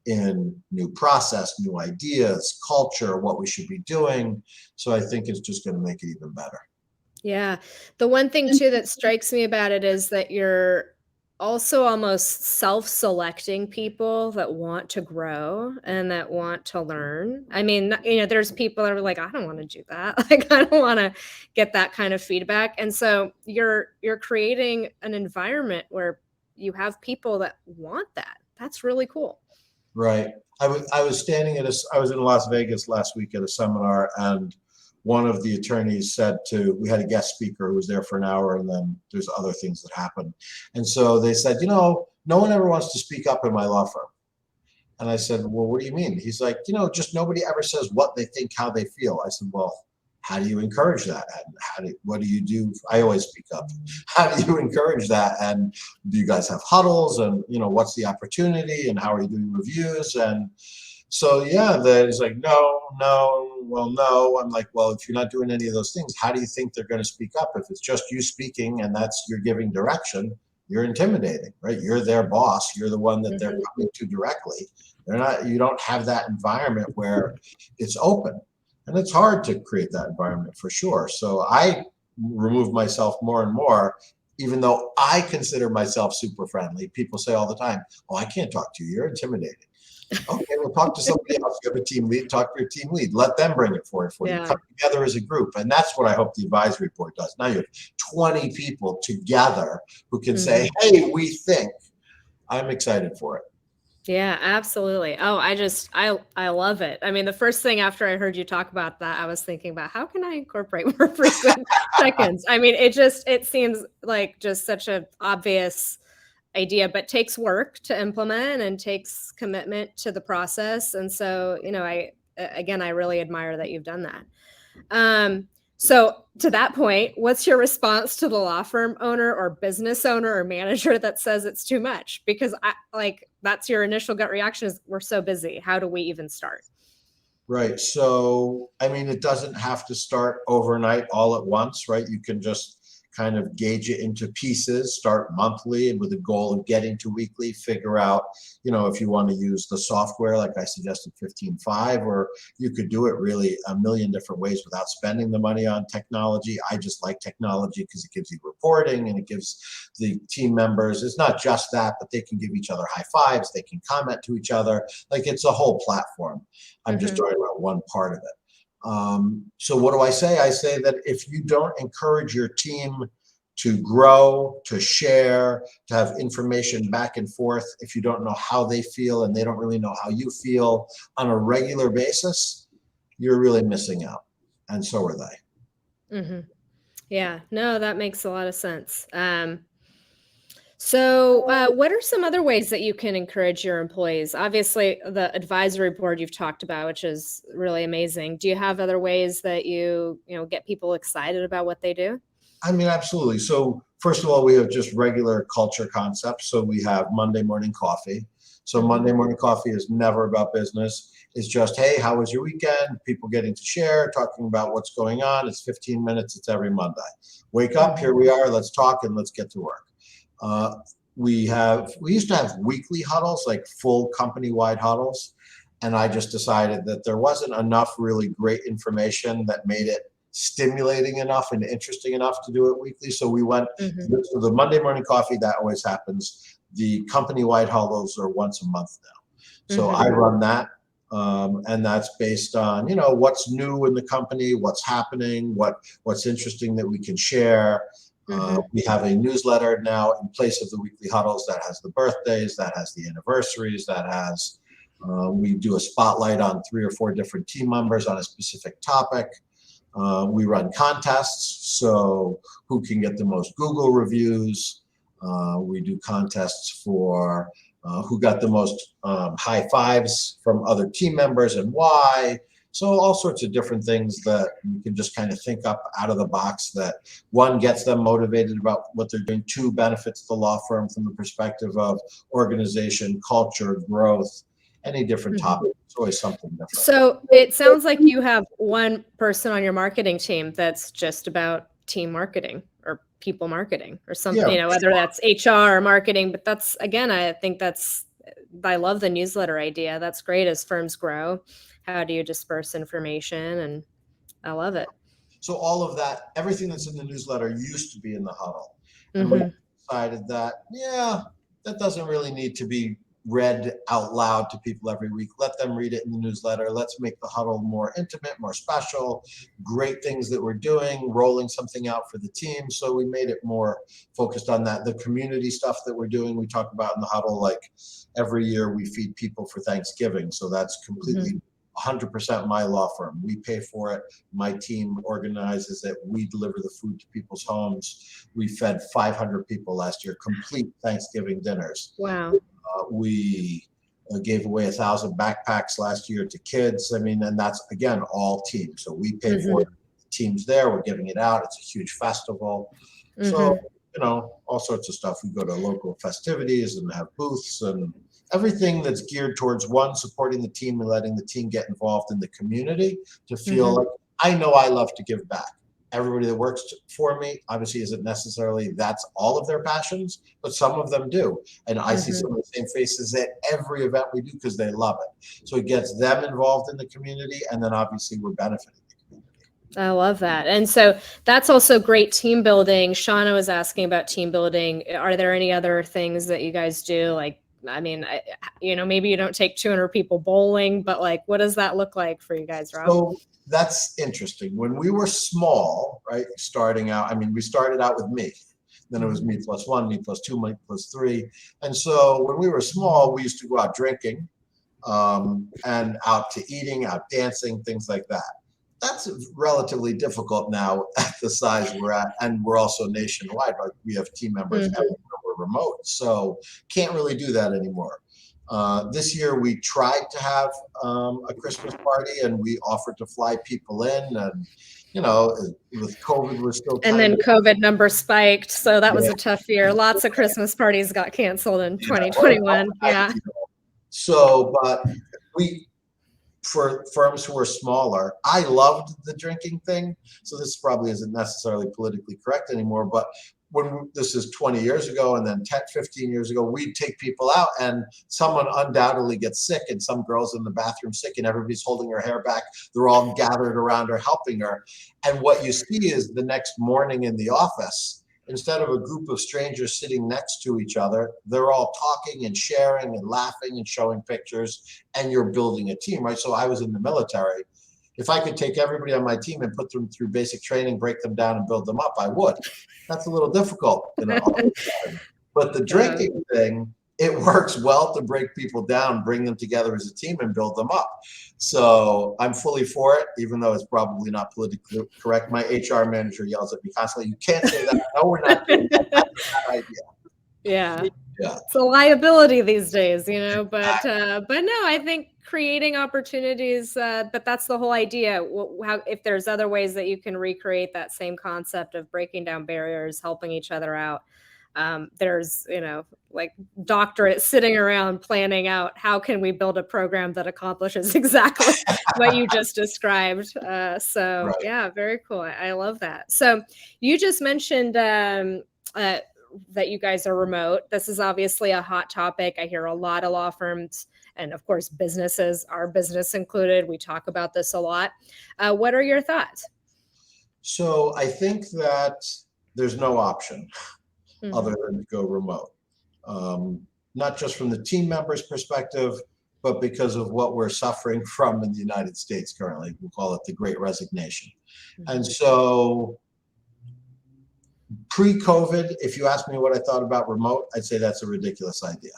in new process, new ideas, culture, what we should be doing. So I think it's just going to make it even better. Yeah. The one thing too that strikes me about it is that you're also almost self-selecting people that want to grow and that want to learn. I mean, there's people that are like, I don't want to do that. Like, I don't want to get that kind of feedback. And so you're creating an environment where you have people that want that. That's really cool. Right. I was standing I was in Las Vegas last week at a seminar, and one of the attorneys said we had a guest speaker who was there for an hour, and then there's other things that happen. And so they said, no one ever wants to speak up in my law firm. And I said, well, what do you mean? He's like, just nobody ever says what they think, how they feel. I said, well, how do you encourage that? And what do you do? I always speak up. How do you encourage that? And do you guys have huddles? And, what's the opportunity? And how are you doing reviews? And so, yeah, it's like, no. I'm like, well, if you're not doing any of those things, how do you think they're going to speak up? If it's just you speaking and you're giving direction, you're intimidating, right? You're their boss. You're the one that they're coming to directly. You don't have that environment where it's open. And it's hard to create that environment for sure. So I remove myself more and more, even though I consider myself super friendly. People say all the time, oh, I can't talk to you. You're intimidating. Okay, well, talk to somebody else. You have a team lead, talk to your team lead. Let them bring it forward for you. Come together as a group. And that's what I hope the advisory board does. Now you have 20 people together who can say, hey, we think. I'm excited for it. Yeah, absolutely. Oh, I love it. I mean, the first thing after I heard you talk about that, I was thinking about how can I incorporate more frequent check-ins? I mean, it seems like just such an obvious idea, but takes work to implement and takes commitment to the process. And so, I really admire that you've done that. So to that point, what's your response to the law firm owner or business owner or manager that says it's too much? Because that's your initial gut reaction is, we're so busy. How do we even start? Right. So, I mean, it doesn't have to start overnight all at once, right? You can just kind of gauge it into pieces, start monthly with a goal of getting to weekly, figure out, if you want to use the software, like I suggested, 15.5, or you could do it really a million different ways without spending the money on technology. I just like technology because it gives you reporting and it gives the team members, it's not just that, but they can give each other high fives, they can comment to each other. Like, it's a whole platform. I'm just talking about one part of it. So what do I say? I say that if you don't encourage your team to grow, to share, to have information back and forth, if you don't know how they feel and they don't really know how you feel on a regular basis, you're really missing out. And so are they. Yeah, no, that makes a lot of sense. So what are some other ways that you can encourage your employees? Obviously, the advisory board you've talked about, which is really amazing. Do you have other ways that you get people excited about what they do? I mean, absolutely. So first of all, we have just regular culture concepts. So we have Monday morning coffee. So Monday morning coffee is never about business. It's just, hey, how was your weekend? People getting to share, talking about what's going on. It's 15 minutes. It's every Monday. Wake up, here we are. Let's talk and let's get to work. We used to have weekly huddles, like full company-wide huddles. And I just decided that there wasn't enough really great information that made it stimulating enough and interesting enough to do it weekly. So we went to the Monday morning coffee. That always happens. The company-wide huddles are once a month now. So I run that. And that's based on, what's new in the company, what's happening, what's interesting that we can share. We have a newsletter now in place of the weekly huddles that has the birthdays, that has the anniversaries, that has, we do a spotlight on 3 or 4 different team members on a specific topic. We run contests, so who can get the most Google reviews. We do contests for who got the most high fives from other team members and why. So all sorts of different things that you can just kind of think up out of the box that, one, gets them motivated about what they're doing, 2, benefits the law firm from the perspective of organization, culture, growth, any different topic. It's always something different. So it sounds like you have one person on your marketing team that's just about team marketing or people marketing or something, whether that's HR or marketing. But that's, again, I love the newsletter idea. That's great as firms grow. How do you disperse information? And I love it. So all of that, everything that's in the newsletter used to be in the huddle. And we decided that, that doesn't really need to be read out loud to people every week. Let them read it in the newsletter. Let's make the huddle more intimate, more special, great things that we're doing, rolling something out for the team. So we made it more focused on that. The community stuff that we're doing, we talk about in the huddle, like every year we feed people for Thanksgiving. So that's completely 100% my law firm. We pay for it. My team organizes it. We deliver the food to people's homes. We fed 500 people last year, complete Thanksgiving dinners. Wow. We gave away 1,000 backpacks last year to kids. I mean, and that's, again, all teams. So we pay for it. The teams there. We're giving it out. It's a huge festival. So, all sorts of stuff. We go to local festivities and have booths and everything that's geared towards, one, supporting the team and letting the team get involved in the community to feel like, I know I love to give back. Everybody that works for me obviously isn't necessarily that's all of their passions, but some of them do. And I see some of the same faces at every event we do because they love it. So it gets them involved in the community, and then obviously we're benefiting the community. I love that. And so that's also great team building. Shauna was asking about team building. Are there any other things that you guys do? Like, I mean, maybe you don't take 200 people bowling, but like, what does that look like for you guys, Rob? So that's interesting. When we were small, right, starting out, I mean, we started out with me. Then it was me plus 1, me plus 2, me plus 3. And so when we were small, we used to go out drinking and out to eating, out dancing, things like that. That's relatively difficult now at the size we're at. And we're also nationwide. Like, we have team members everywhere we're remote. So can't really do that anymore. This year we tried to have a Christmas party, and we offered to fly people in, and with COVID we're still and then COVID numbers spiked, so that was a tough year. Lots of Christmas parties got canceled in 2021. So but for firms who are smaller, I loved the drinking thing. So this probably isn't necessarily politically correct anymore, but when this is 20 years ago and then 10, 15 years ago, we'd take people out and someone undoubtedly gets sick and some girl's in the bathroom sick and everybody's holding her hair back. They're all gathered around her, helping her. And what you see is the next morning in the office, instead of a group of strangers sitting next to each other, they're all talking and sharing and laughing and showing pictures, and you're building a team, right? So I was in the military. If I could take everybody on my team and put them through basic training, break them down and build them up, I would. That's a little difficult, but the drinking thing, it works well to break people down, bring them together as a team and build them up. So I'm fully for it, even though it's probably not politically correct. My HR manager yells at me constantly, "You can't say that. No, we're not doing that. That's a bad idea." Yeah. Yeah. It's a liability these days, but no, I think creating opportunities, but that's the whole idea. How, if there's other ways that you can recreate that same concept of breaking down barriers, helping each other out. There's, like doctorates sitting around planning out how can we build a program that accomplishes exactly what you just described. So Right. yeah, very cool. I love that. So you just mentioned that you guys are remote. This is obviously a hot topic. I hear a lot of law firms and of course businesses, our business included. We talk about this a lot. What are your thoughts? So I think that there's no option other than to go remote. Not just from the team members' perspective, but because of what we're suffering from in the United States currently. We'll call it the Great Resignation. And so pre-COVID, if you ask me what I thought about remote, I'd say that's a ridiculous idea.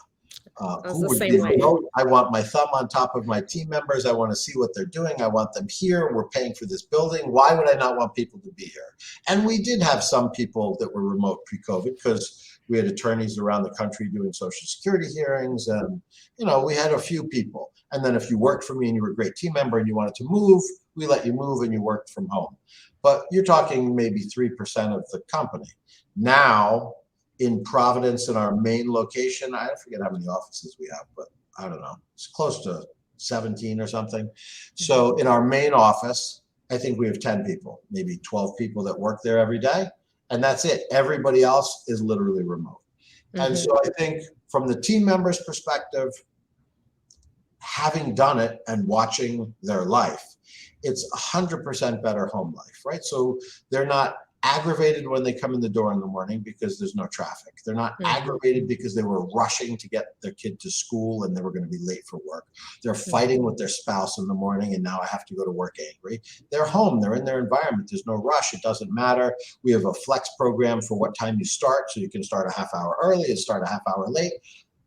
Who would be remote? I want my thumb on top of my team members. I want to see what they're doing. I want them here. We're paying for this building. Why would I not want people to be here? And we did have some people that were remote pre-COVID because we had attorneys around the country doing Social Security hearings, and we had a few people. And then if you worked for me and you were a great team member and you wanted to move, we let you move and you worked from home. But you're talking maybe 3% of the company. Now, in Providence, in our main location, I forget how many offices we have, but I don't know. It's close to 17 or something. So in our main office, I think we have 10 people, maybe 12 people that work there every day. And that's it. Everybody else is literally remote. And so I think from the team members' perspective, having done it and watching their life, it's 100% better home life, right? So they're not aggravated when they come in the door in the morning because there's no traffic. They're not aggravated because they were rushing to get their kid to school and they were going to be late for work. They're fighting with their spouse in the morning and now I have to go to work angry. They're home. They're in their environment. There's no rush. It doesn't matter. We have a flex program for what time you start, so you can start a half hour early and start a half hour late.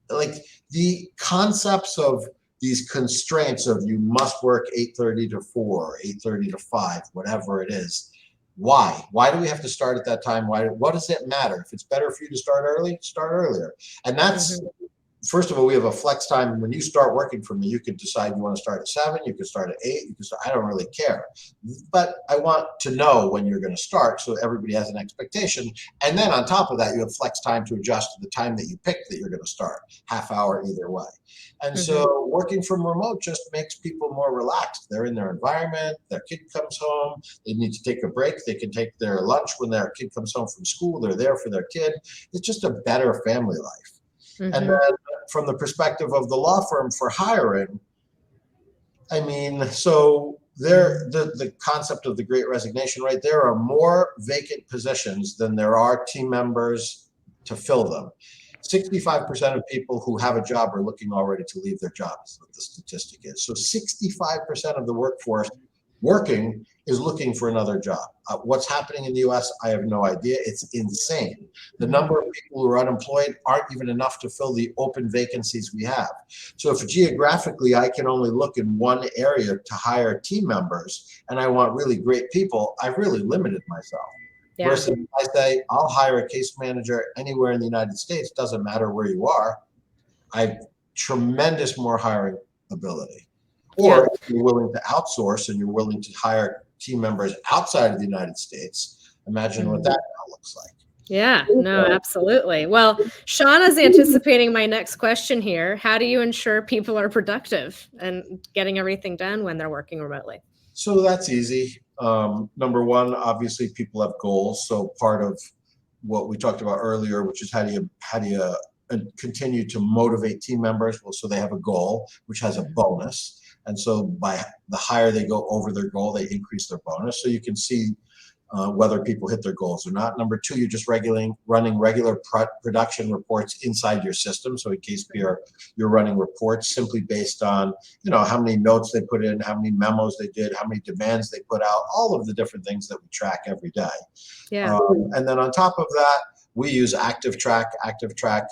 Like the concepts of these constraints of you must work 8:30 to 4, 8:30 to 5, whatever it is. Why? Why do we have to start at that time? What does it matter? If it's better for you to start early, start earlier. And that's, first of all, we have a flex time. When you start working for me, you can decide you want to start at 7, you can start at 8, you can start, I don't really care. But I want to know when you're going to start so everybody has an expectation. And then on top of that, you have flex time to adjust to the time that you picked that you're going to start, half hour either way. And so working from remote just makes people more relaxed. They're in their environment, their kid comes home, they need to take a break, they can take their lunch when their kid comes home from school, they're there for their kid. It's just a better family life. And then from the perspective of the law firm for hiring, I mean, so the concept of the Great Resignation, right? There are more vacant positions than there are team members to fill them. 65% of people who have a job are looking already to leave their jobs, is what the statistic is. So 65% of the workforce working is looking for another job. What's happening in the US, I have no idea. It's insane. The number of people who are unemployed aren't even enough to fill the open vacancies we have. So if geographically I can only look in one area to hire team members and I want really great people, I've really limited myself. Yeah. Versus I say, I'll hire a case manager anywhere in the United States, doesn't matter where you are. I have tremendous more hiring ability. Or if you're willing to outsource and you're willing to hire team members outside of the United States, imagine what that looks like. Yeah, no, absolutely. Well, Shauna's anticipating my next question here. How do you ensure people are productive and getting everything done when they're working remotely? So that's easy. Number one, obviously people have goals. So part of what we talked about earlier, which is how do you continue to motivate team members? Well, so they have a goal, which has a bonus. And so by the higher they go over their goal, they increase their bonus. So you can see whether people hit their goals or not. Number two, you're just running regular production reports inside your system. So in CASEpeer, you're running reports simply based on, how many notes they put in, how many memos they did, how many demands they put out, all of the different things that we track every day. Yeah. And then on top of that, we use ActiveTrack. ActiveTrack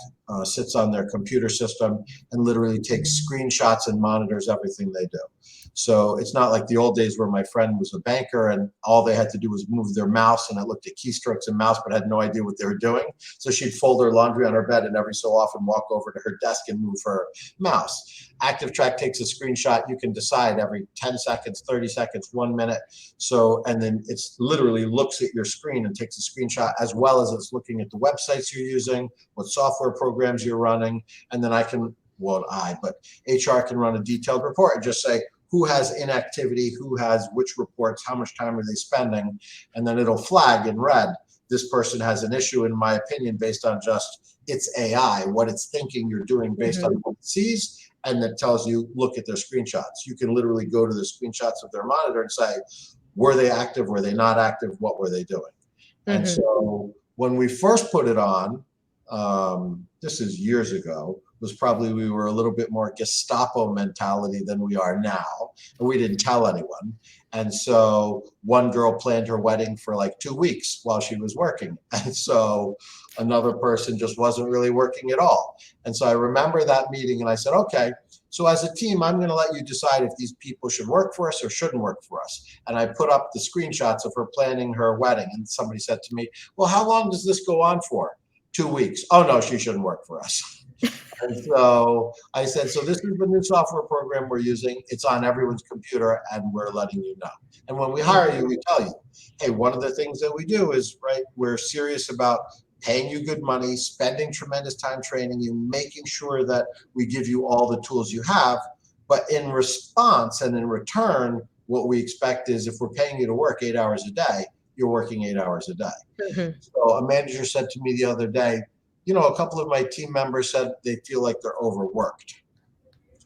sits on their computer system and literally takes screenshots and monitors everything they do. So it's not like the old days where my friend was a banker and all they had to do was move their mouse and I looked at keystrokes and mouse but had no idea what they were doing. So she'd fold her laundry on her bed and every so often walk over to her desk and move her mouse. ActiveTrack takes a screenshot. You can decide every 10 seconds, 30 seconds, 1 minute. So, and then it's literally looks at your screen and takes a screenshot as well as it's looking at the websites you're using, what software programs you're running. And then but HR can run a detailed report and just say, who has inactivity, who has which reports, how much time are they spending, and then it'll flag in red, this person has an issue, in my opinion, based on just its AI, what it's thinking you're doing based on what it sees, and that tells you, look at their screenshots. You can literally go to the screenshots of their monitor and say, were they active, were they not active, what were they doing? And so when we first put it on, this is years ago, was probably we were a little bit more Gestapo mentality than we are now, and we didn't tell anyone. And so one girl planned her wedding for like 2 weeks while she was working, and so another person just wasn't really working at all. And so I remember that meeting and I said, okay, so as a team, I'm going to let you decide if these people should work for us or shouldn't work for us. And I put up the screenshots of her planning her wedding, and somebody said to me, well, how long does this go on for? 2 weeks. Oh no, she shouldn't work for us. And so I said, so this is the new software program we're using. It's on everyone's computer and we're letting you know. And when we hire you, we tell you, hey, one of the things that we do is, we're serious about paying you good money, spending tremendous time training you, making sure that we give you all the tools you have. But in response and in return, what we expect is if we're paying you to work 8 hours a day, you're working 8 hours a day. So a manager said to me the other day, a couple of my team members said they feel like they're overworked.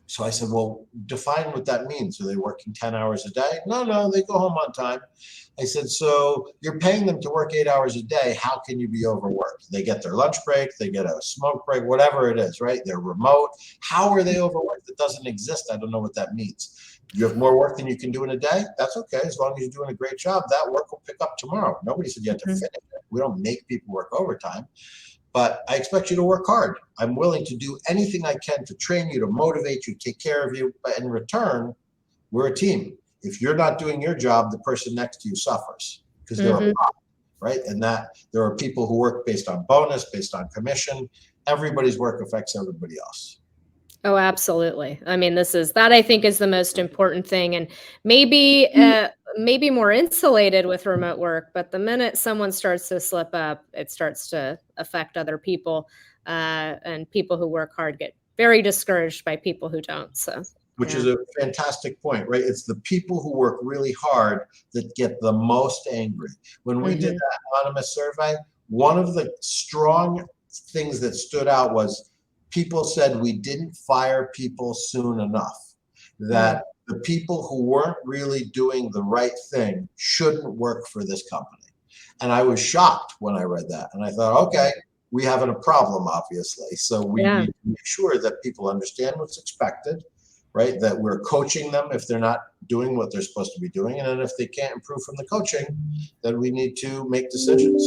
So I said, well, define what that means. Are they working 10 hours a day? No, they go home on time. I said, so you're paying them to work 8 hours a day. How can you be overworked? They get their lunch break, they get a smoke break, whatever it is, right? They're remote. How are they overworked? It doesn't exist. I don't know what that means. You have more work than you can do in a day? That's okay. As long as you're doing a great job, that work will pick up tomorrow. Nobody said you have to finish it. We don't make people work overtime. But I expect you to work hard. I'm willing to do anything I can to train you, to motivate you, take care of you. But in return, we're a team. If you're not doing your job, the person next to you suffers because they're a problem, right? And that there are people who work based on bonus, based on commission. Everybody's work affects everybody else. Oh, absolutely. I mean, that I think is the most important thing, and maybe more insulated with remote work. But the minute someone starts to slip up, it starts to affect other people, and people who work hard get very discouraged by people who don't. So, which is a fantastic point, right? It's the people who work really hard that get the most angry. When we did that anonymous survey, one of the strong things that stood out was people said we didn't fire people soon enough, that the people who weren't really doing the right thing shouldn't work for this company. And I was shocked when I read that. And I thought, okay, we have a problem, obviously. So we need to make sure that people understand what's expected, right? That we're coaching them if they're not doing what they're supposed to be doing. And then if they can't improve from the coaching, then we need to make decisions.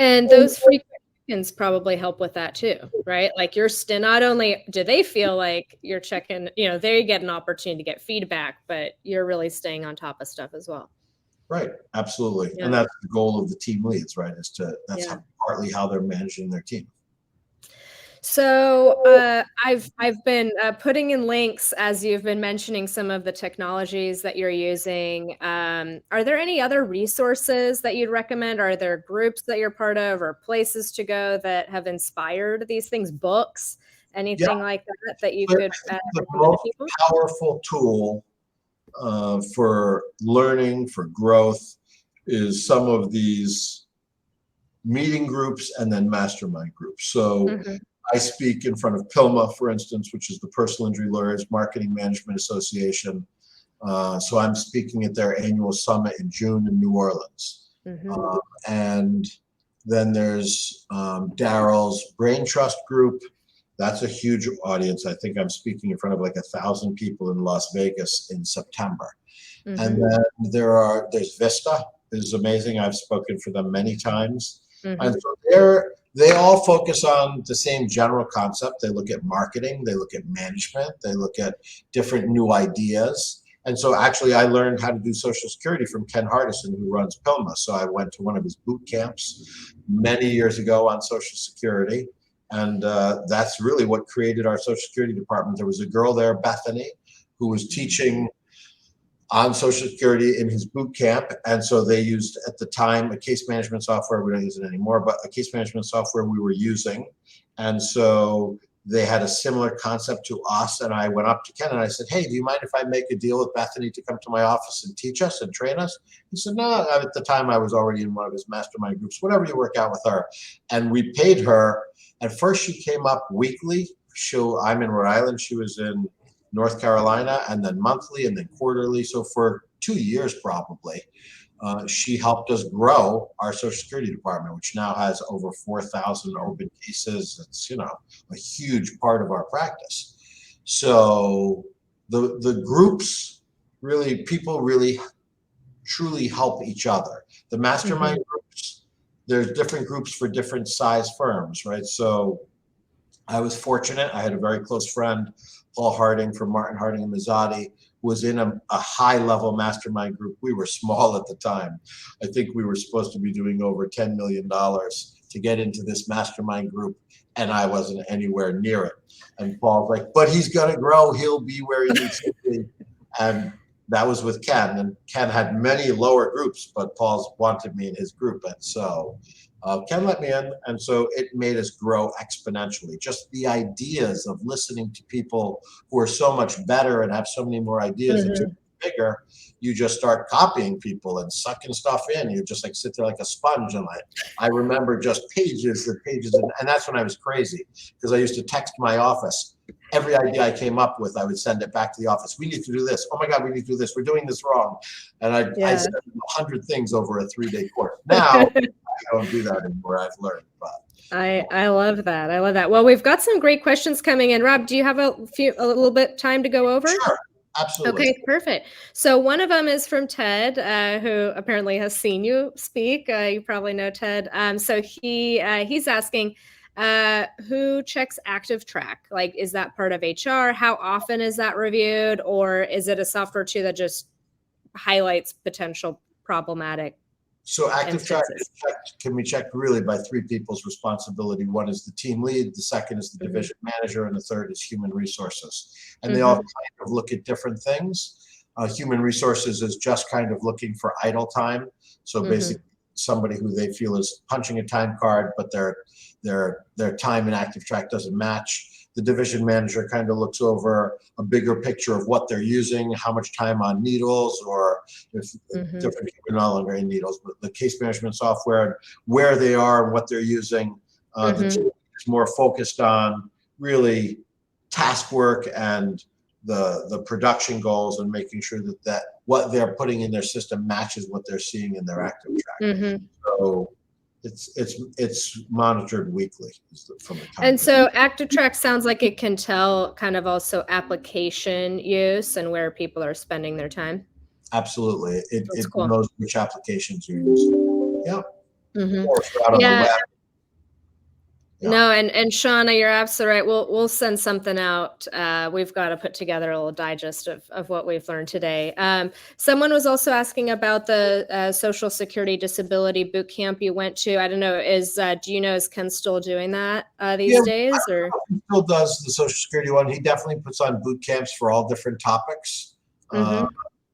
And those frequent check-ins probably help with that too, right? Like not only do they feel like you're checking, they get an opportunity to get feedback, but you're really staying on top of stuff as well. Right, absolutely. And that's the goal of the team leads, right? Partly how they're managing their team. So I've been putting in links as you've been mentioning some of the technologies that you're using. Are there any other resources that you'd recommend? Are there groups that you're part of, or places to go that have inspired these things? Books, Yeah, anything like that that you I could think the recommend to most people? powerful tool for learning, for growth, is some of these meeting groups and then mastermind groups. So Hmm. I speak in front of PILMA, for instance, which is the Personal Injury Lawyers Marketing Management Association. So I'm speaking at their annual summit in June in New Orleans. Hmm. Uh, and then there's Daryl's Brain Trust Group. That's a huge audience. I think I'm speaking in front of like 1,000 people in Las Vegas in September. And Hmm. then there's Vista, is amazing. I've spoken for them many times. And Hmm. so they all focus on the same general concept. They look at marketing, they look at management, they look at different new ideas. And so actually I learned how to do Social Security from Ken Hardison, who runs PILMA. So I went to one of his boot camps many years ago on Social Security. And that's really what created our Social Security department. There was a girl there, Bethany, who was teaching on Social Security in his boot camp. And so they used at the time a case management software. We don't use it anymore, but a case management software we were using. And so they had a similar concept to us. And I went up to Ken and I said, hey, do you mind if I make a deal with Bethany to come to my office and teach us and train us? He said, no. At the time I was already in one of his mastermind groups, whatever you work out with her. And we paid her. At first she came up weekly. I'm in Rhode Island. She was in North Carolina, and then monthly and then quarterly. So for 2 years probably, she helped us grow our Social Security department, which now has over 4,000 open cases. It's, a huge part of our practice. So the groups really, people really truly help each other. The Hmm. mastermind groups, there's different groups for different size firms, right? So I was fortunate. I had a very close friend, Paul Harding from Martin Harding and Mazzotti, was in a high-level mastermind group. We were small at the time. I think we were supposed to be doing over $10 million to get into this mastermind group, and I wasn't anywhere near it. And Paul's like, but he's going to grow. He'll be where he needs to be. And that was with Ken. And Ken had many lower groups, but Paul's wanted me in his group. And so Ken let me in, and so it made us grow exponentially. Just the ideas of listening to people who are so much better and have so many more ideas and so Hmm. bigger, you just start copying people and sucking stuff in. You just like sit there like a sponge, and I remember just pages and pages, and that's when I was crazy because I used to text my office. Every idea I came up with, I would send it back to the office. We need to do this. Oh my God, we need to do this. We're doing this wrong. And I Yeah. said 100 things over a 3-day course. Now, I don't do that anymore. I've learned, but I love that. I love that. Well, we've got some great questions coming in. Rob, do you have a little bit time to go over? sure, absolutely. Okay, perfect. So one of them is from Ted, who apparently has seen you speak. You probably know Ted. So he's asking, who checks active track? Like, is that part of HR? How often is that reviewed, or is it a software too that just highlights potential problematic So active track instances? can be checked really by 3 people's responsibility. One is the team lead, the second is the Hmm. division manager, and the third is human resources. And they all Hmm. kind of look at different things. Human resources is just kind of looking for idle time. So Hmm. basically, somebody who they feel is punching a time card, but their time in active track doesn't match. The division manager kind of looks over a bigger picture of what they're using, how much time on needles, or if Hmm. different people are no longer in needles, but the case management software, where they are and what they're using. The Hmm. team is more focused on really task work and the production goals and making sure that what they're putting in their system matches what they're seeing in their active track. Hmm. So it's monitored weekly from the time. And so active track sounds like it can tell kind of also application use and where people are spending their time. Absolutely, That's it cool. knows which applications you're using. Yeah, Hmm. or if you're out on the Yeah. web. Yeah. No, and Shauna, you're absolutely right. We'll send something out. We've got to put together a little digest of what we've learned today. Someone was also asking about the Social Security Disability Boot Camp you went to. I don't know, do you know, is Ken still doing that these days? Or He still does the Social Security one. He definitely puts on boot camps for all different topics.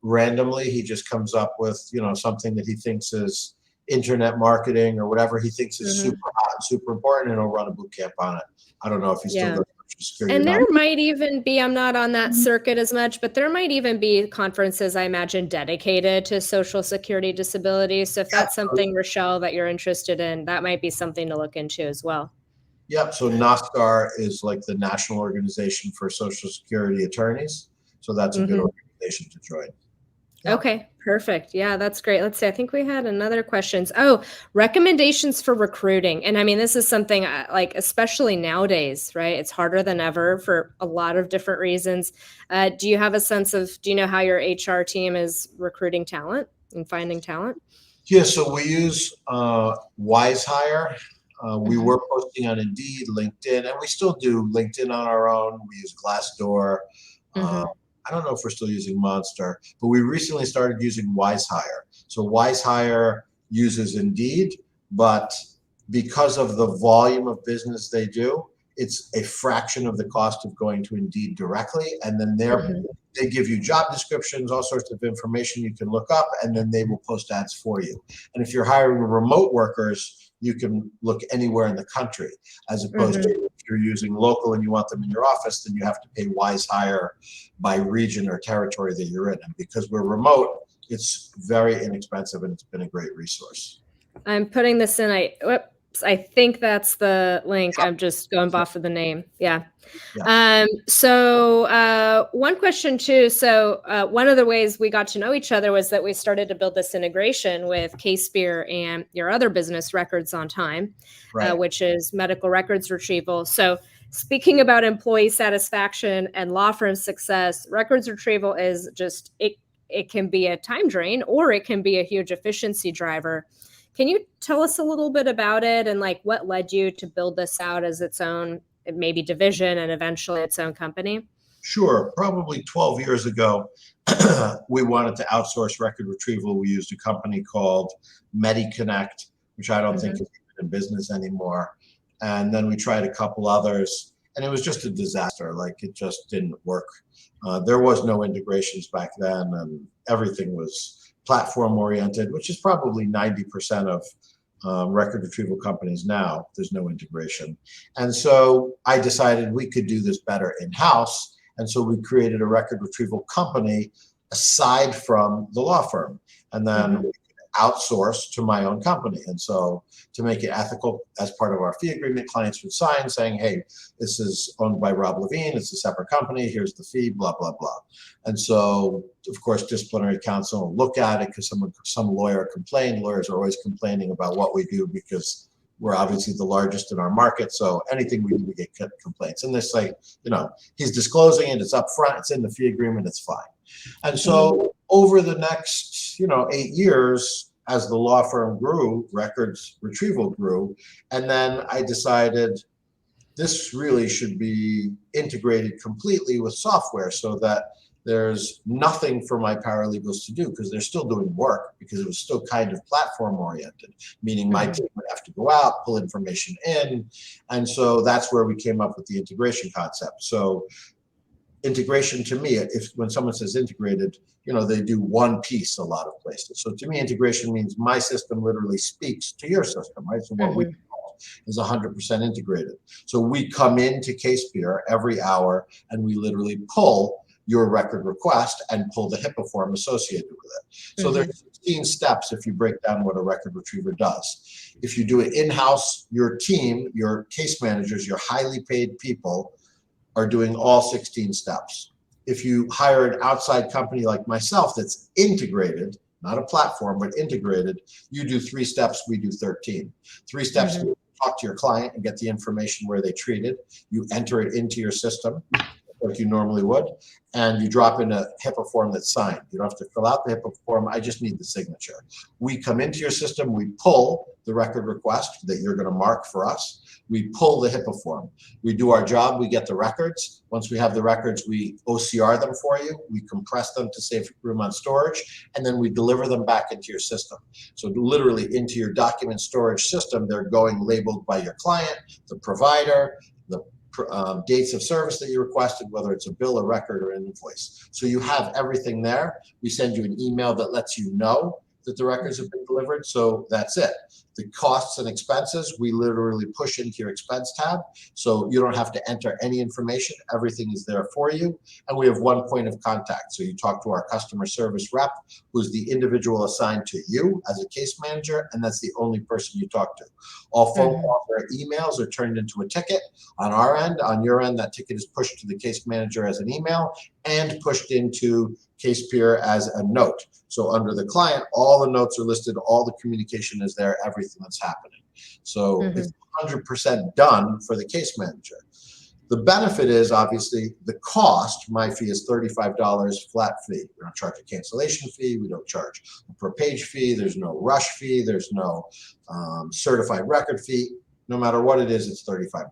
Randomly, he just comes up with, something that he thinks is internet marketing or whatever he thinks is super hot and super important, and he'll run a boot camp on it. I don't know if he still does Social Security. And there might even be, I'm not on that circuit as much, but there might even be conferences, I imagine, dedicated to Social Security disability. So if that's something, Rochelle, that you're interested in, that might be something to look into as well. Yep. So NASCAR is like the National Organization for Social Security Attorneys. So that's a good organization to join. Yeah. Okay, perfect. Yeah, that's great. Let's see. I think we had another questions. Oh, recommendations for recruiting. And I mean, this is something like, especially nowadays, right? It's harder than ever for a lot of different reasons. Do you have a sense of, do you know how your HR team is recruiting talent and finding talent? Yeah, so we use WiseHire. We were posting on Indeed, LinkedIn, and we still do LinkedIn on our own. We use Glassdoor. I don't know if we're still using Monster, but we recently started using WiseHire. So WiseHire uses Indeed, but because of the volume of business they do, it's a fraction of the cost of going to Indeed directly. And then they give you job descriptions, all sorts of information you can look up, and then they will post ads for you. And if you're hiring remote workers, you can look anywhere in the country, as opposed to if you're using local and you want them in your office, then you have to pay WiseHire by region or territory that you're in. And because we're remote, it's very inexpensive, and it's been a great resource. I'm putting this in. I think that's the link. I'm just going off of the name. Yeah. So one question too. So one of the ways we got to know each other was that we started to build this integration with CASEpeer and your other business, Records on Time, which is medical records retrieval. So speaking about employee satisfaction and law firm success, records retrieval is just, it can be a time drain, or it can be a huge efficiency driver. Can you tell us a little bit about it, and like what led you to build this out as its own, maybe division, and eventually its own company? Sure. Probably 12 years ago, we wanted to outsource record retrieval. We used a company called MediConnect, which I don't think is even in business anymore. And then we tried a couple others, and it was just a disaster. Like, it just didn't work. There was no integrations back then, and everything was platform oriented, which is probably 90% of record retrieval companies now. There's no integration. And so I decided we could do this better in-house. And so we created a record retrieval company aside from the law firm. And then we could outsource to my own company. And so to make it ethical, as part of our fee agreement, clients would sign saying, hey, this is owned by Rob Levine, it's a separate company, here's the fee, blah, blah, blah. And so, of course, disciplinary counsel will look at it because some lawyer complained. Lawyers are always complaining about what we do because we're obviously the largest in our market. So anything we do, we get complaints. And this, like, he's disclosing it, it's up front, it's in the fee agreement, it's fine. And so over the next, 8 years, as the law firm grew, records retrieval grew. And then I decided this really should be integrated completely with software so that there's nothing for my paralegals to do, because they're still doing work, because it was still kind of platform oriented, meaning my team would have to go out, pull information in. And so that's where we came up with the integration concept. So integration to me, when someone says integrated, they do one piece a lot of places. So to me, integration means my system literally speaks to your system, right? So what we call is 100% integrated. So we come into CASEpeer every hour and we literally pull your record request and pull the HIPAA form associated with it. So there's 16 steps if you break down what a record retriever does. If you do it in-house, your team, your case managers, your highly paid people are doing all 16 steps. If you hire an outside company like myself that's integrated, not a platform, but integrated, you do 3 steps, we do 13. 3 steps, you talk to your client and get the information where they treated. You enter it into your system. like you normally would, and you drop in a HIPAA form that's signed. You don't have to fill out the HIPAA form. I just need the signature. We come into your system, we pull the record request that you're going to mark for us. We pull the HIPAA form. We do our job. We get the records. Once we have the records, we OCR them for you. We compress them to save room on storage, and then we deliver them back into your system. So literally into your document storage system, they're going labeled by your client, the provider, the dates of service that you requested, whether it's a bill, a record, or an invoice. So you have everything there. We send you an email that lets you know that the records have been delivered. So that's it. The costs and expenses, we literally push into your expense tab. So you don't have to enter any information. Everything is there for you. And we have one point of contact. So you talk to our customer service rep, who's the individual assigned to you as a case manager, and that's the only person you talk to. All phone calls or emails are turned into a ticket on our end. On your end, that ticket is pushed to the case manager as an email and pushed into CASEpeer as a note. So under the client, all the notes are listed, all the communication is there, everything that's happening. So it's 100% done for the case manager. The benefit is obviously the cost. My fee is $35 flat fee. We don't charge a cancellation fee. We don't charge a per page fee. There's no rush fee. There's no certified record fee. No matter what it is, it's $35.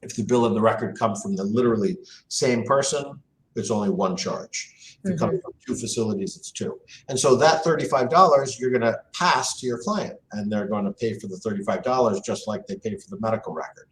If the bill and the record come from the literally same person, it's only one charge. If it comes from two facilities, it's two. And so that $35 you're going to pass to your client, and they're going to pay for the $35 just like they pay for the medical record.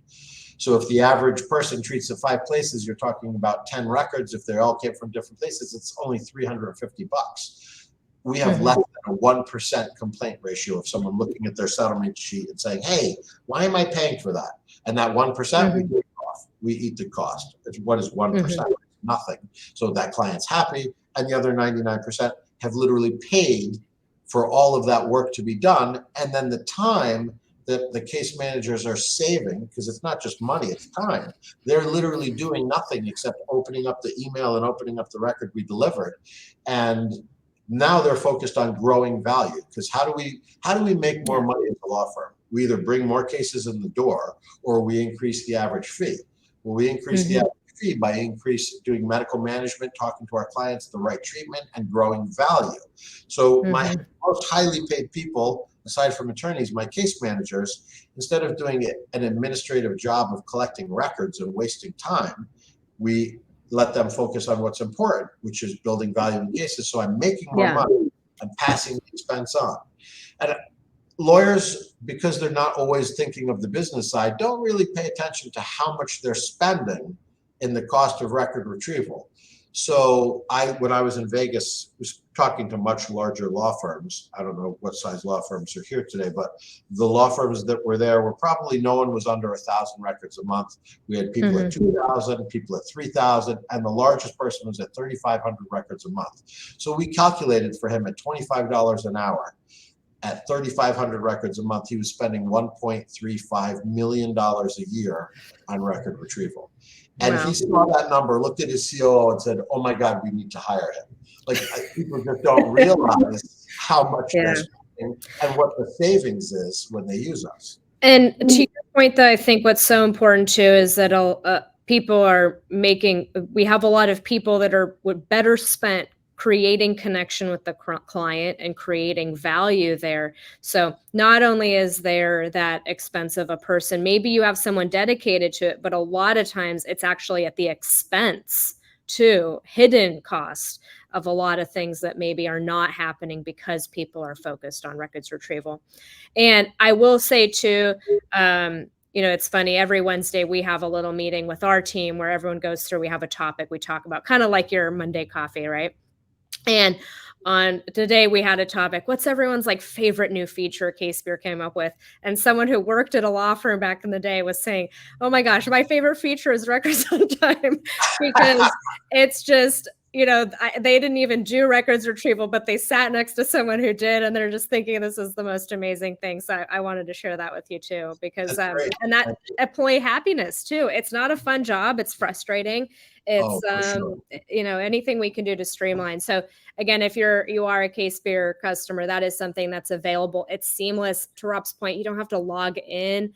So if the average person treats at 5 places, you're talking about 10 records. If they all came from different places, it's only $350. We have less than a 1% complaint ratio of someone looking at their settlement sheet and saying, hey, why am I paying for that? And that 1%, we take off. We eat the cost. What is 1%? Nothing. So that client's happy, and the other 99% have literally paid for all of that work to be done. And then the time that the case managers are saving, because it's not just money, it's time. They're literally doing nothing except opening up the email and opening up the record we delivered. And now they're focused on growing value, because how do we make more money as a law firm? We either bring more cases in the door or we increase the average fee. Well, we increase the average fee by doing medical management, talking to our clients, the right treatment, and growing value. So my most highly paid people, aside from attorneys, my case managers, instead of doing an administrative job of collecting records and wasting time, we let them focus on what's important, which is building value in cases. So I'm making more money, I'm passing the expense on. And lawyers, because they're not always thinking of the business side, don't really pay attention to how much they're spending in the cost of record retrieval. So when I was in Vegas, was talking to much larger law firms. I don't know what size law firms are here today, but the law firms that were there were probably, no one was under 1,000 records a month. We had people at 2,000, people at 3,000, and the largest person was at 3,500 records a month. So we calculated for him at $25 an hour. At 3,500 records a month, he was spending $1.35 million a year on record retrieval. And he saw that number, looked at his COO and said, oh my God, we need to hire him. Like, people just don't realize how much they're spending and what the savings is when they use us. And to your point, though, I think what's so important too is that people are we have a lot of people that would better spent creating connection with the client and creating value there. So not only is there that expense of a person, maybe you have someone dedicated to it, but a lot of times it's actually at the expense too, hidden cost of a lot of things that maybe are not happening because people are focused on records retrieval. And I will say too, it's funny, every Wednesday we have a little meeting with our team where everyone goes through, we have a topic we talk about, kind of like your Monday coffee, right? And on today we had a topic, what's everyone's favorite new feature CASEpeer came up with? And someone who worked at a law firm back in the day was saying, oh my gosh, my favorite feature is records on time, because it's just, they didn't even do records retrieval, but they sat next to someone who did, and they're just thinking this is the most amazing thing. So I wanted to share that with you too, because That's great. and that employee happiness too. It's not a fun job. It's frustrating. It's For sure. anything we can do to streamline. So again, if you are a CASEpeer customer, that is something that's available. It's seamless. To Rob's point, you don't have to log in.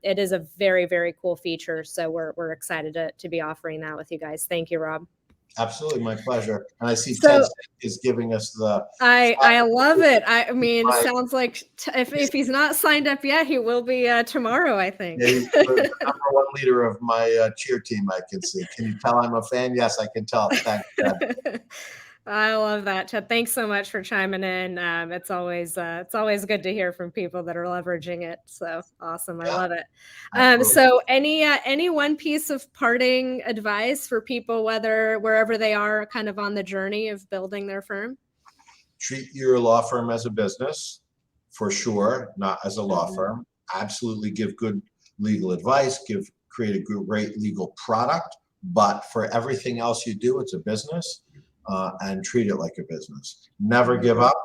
It is a very, very cool feature. So we're excited to be offering that with you guys. Thank you, Rob. Absolutely, my pleasure. And I see Ted is giving us the. I love it. I mean, it sounds like if he's not signed up yet, he will be tomorrow, I think. Yeah, he's the number one leader of my cheer team, I can see. Can you tell I'm a fan? Yes, I can tell. Thanks, Ted. I love that, Ted. Thanks so much for chiming in. It's always good to hear from people that are leveraging it. So awesome. I love it. So any one piece of parting advice for people, wherever they are kind of on the journey of building their firm? Treat your law firm as a business, for sure, not as a law firm. Absolutely give good legal advice, create a great legal product, but for everything else you do, it's a business. And treat it like a business. Never give up.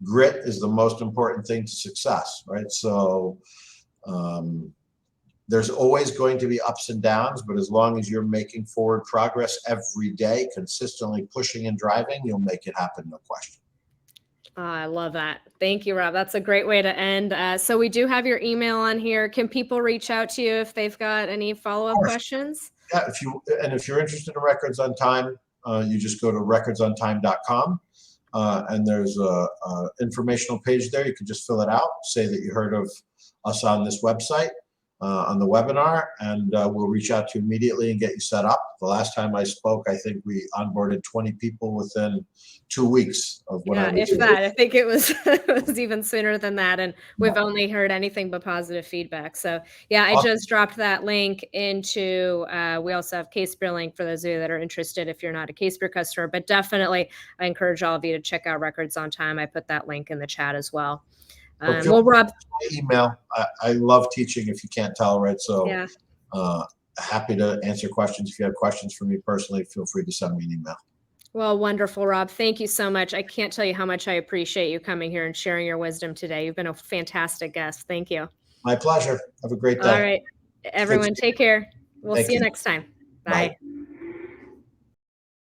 Grit is the most important thing to success, right? So there's always going to be ups and downs, but as long as you're making forward progress every day, consistently pushing and driving, you'll make it happen, no question. I love that. Thank you, Rob. That's a great way to end. So we do have your email on here. Can people reach out to you if they've got any follow-up questions? Yeah, if you're interested in Records on Time, you just go to recordsontime.com, and there's a informational page there. You can just fill it out, say that you heard of us on this website, on the webinar, and we'll reach out to you immediately and get you set up. The last time I spoke, I think we onboarded 20 people within 2 weeks of when I was if that. I think it was even sooner than that, and we've only heard anything but positive feedback. So yeah, I just dropped that link into. We also have CASEpeer link for those of you that are interested if you're not a CASEpeer customer. But definitely, I encourage all of you to check out Records on Time. I put that link in the chat as well. Well, Rob, email. I love teaching. If you can't tell, right? So happy to answer questions. If you have questions for me personally, feel free to send me an email. Well, wonderful, Rob. Thank you so much. I can't tell you how much I appreciate you coming here and sharing your wisdom today. You've been a fantastic guest. Thank you. My pleasure. Have a great day. All right. Everyone, take care. We'll see you next time. Bye.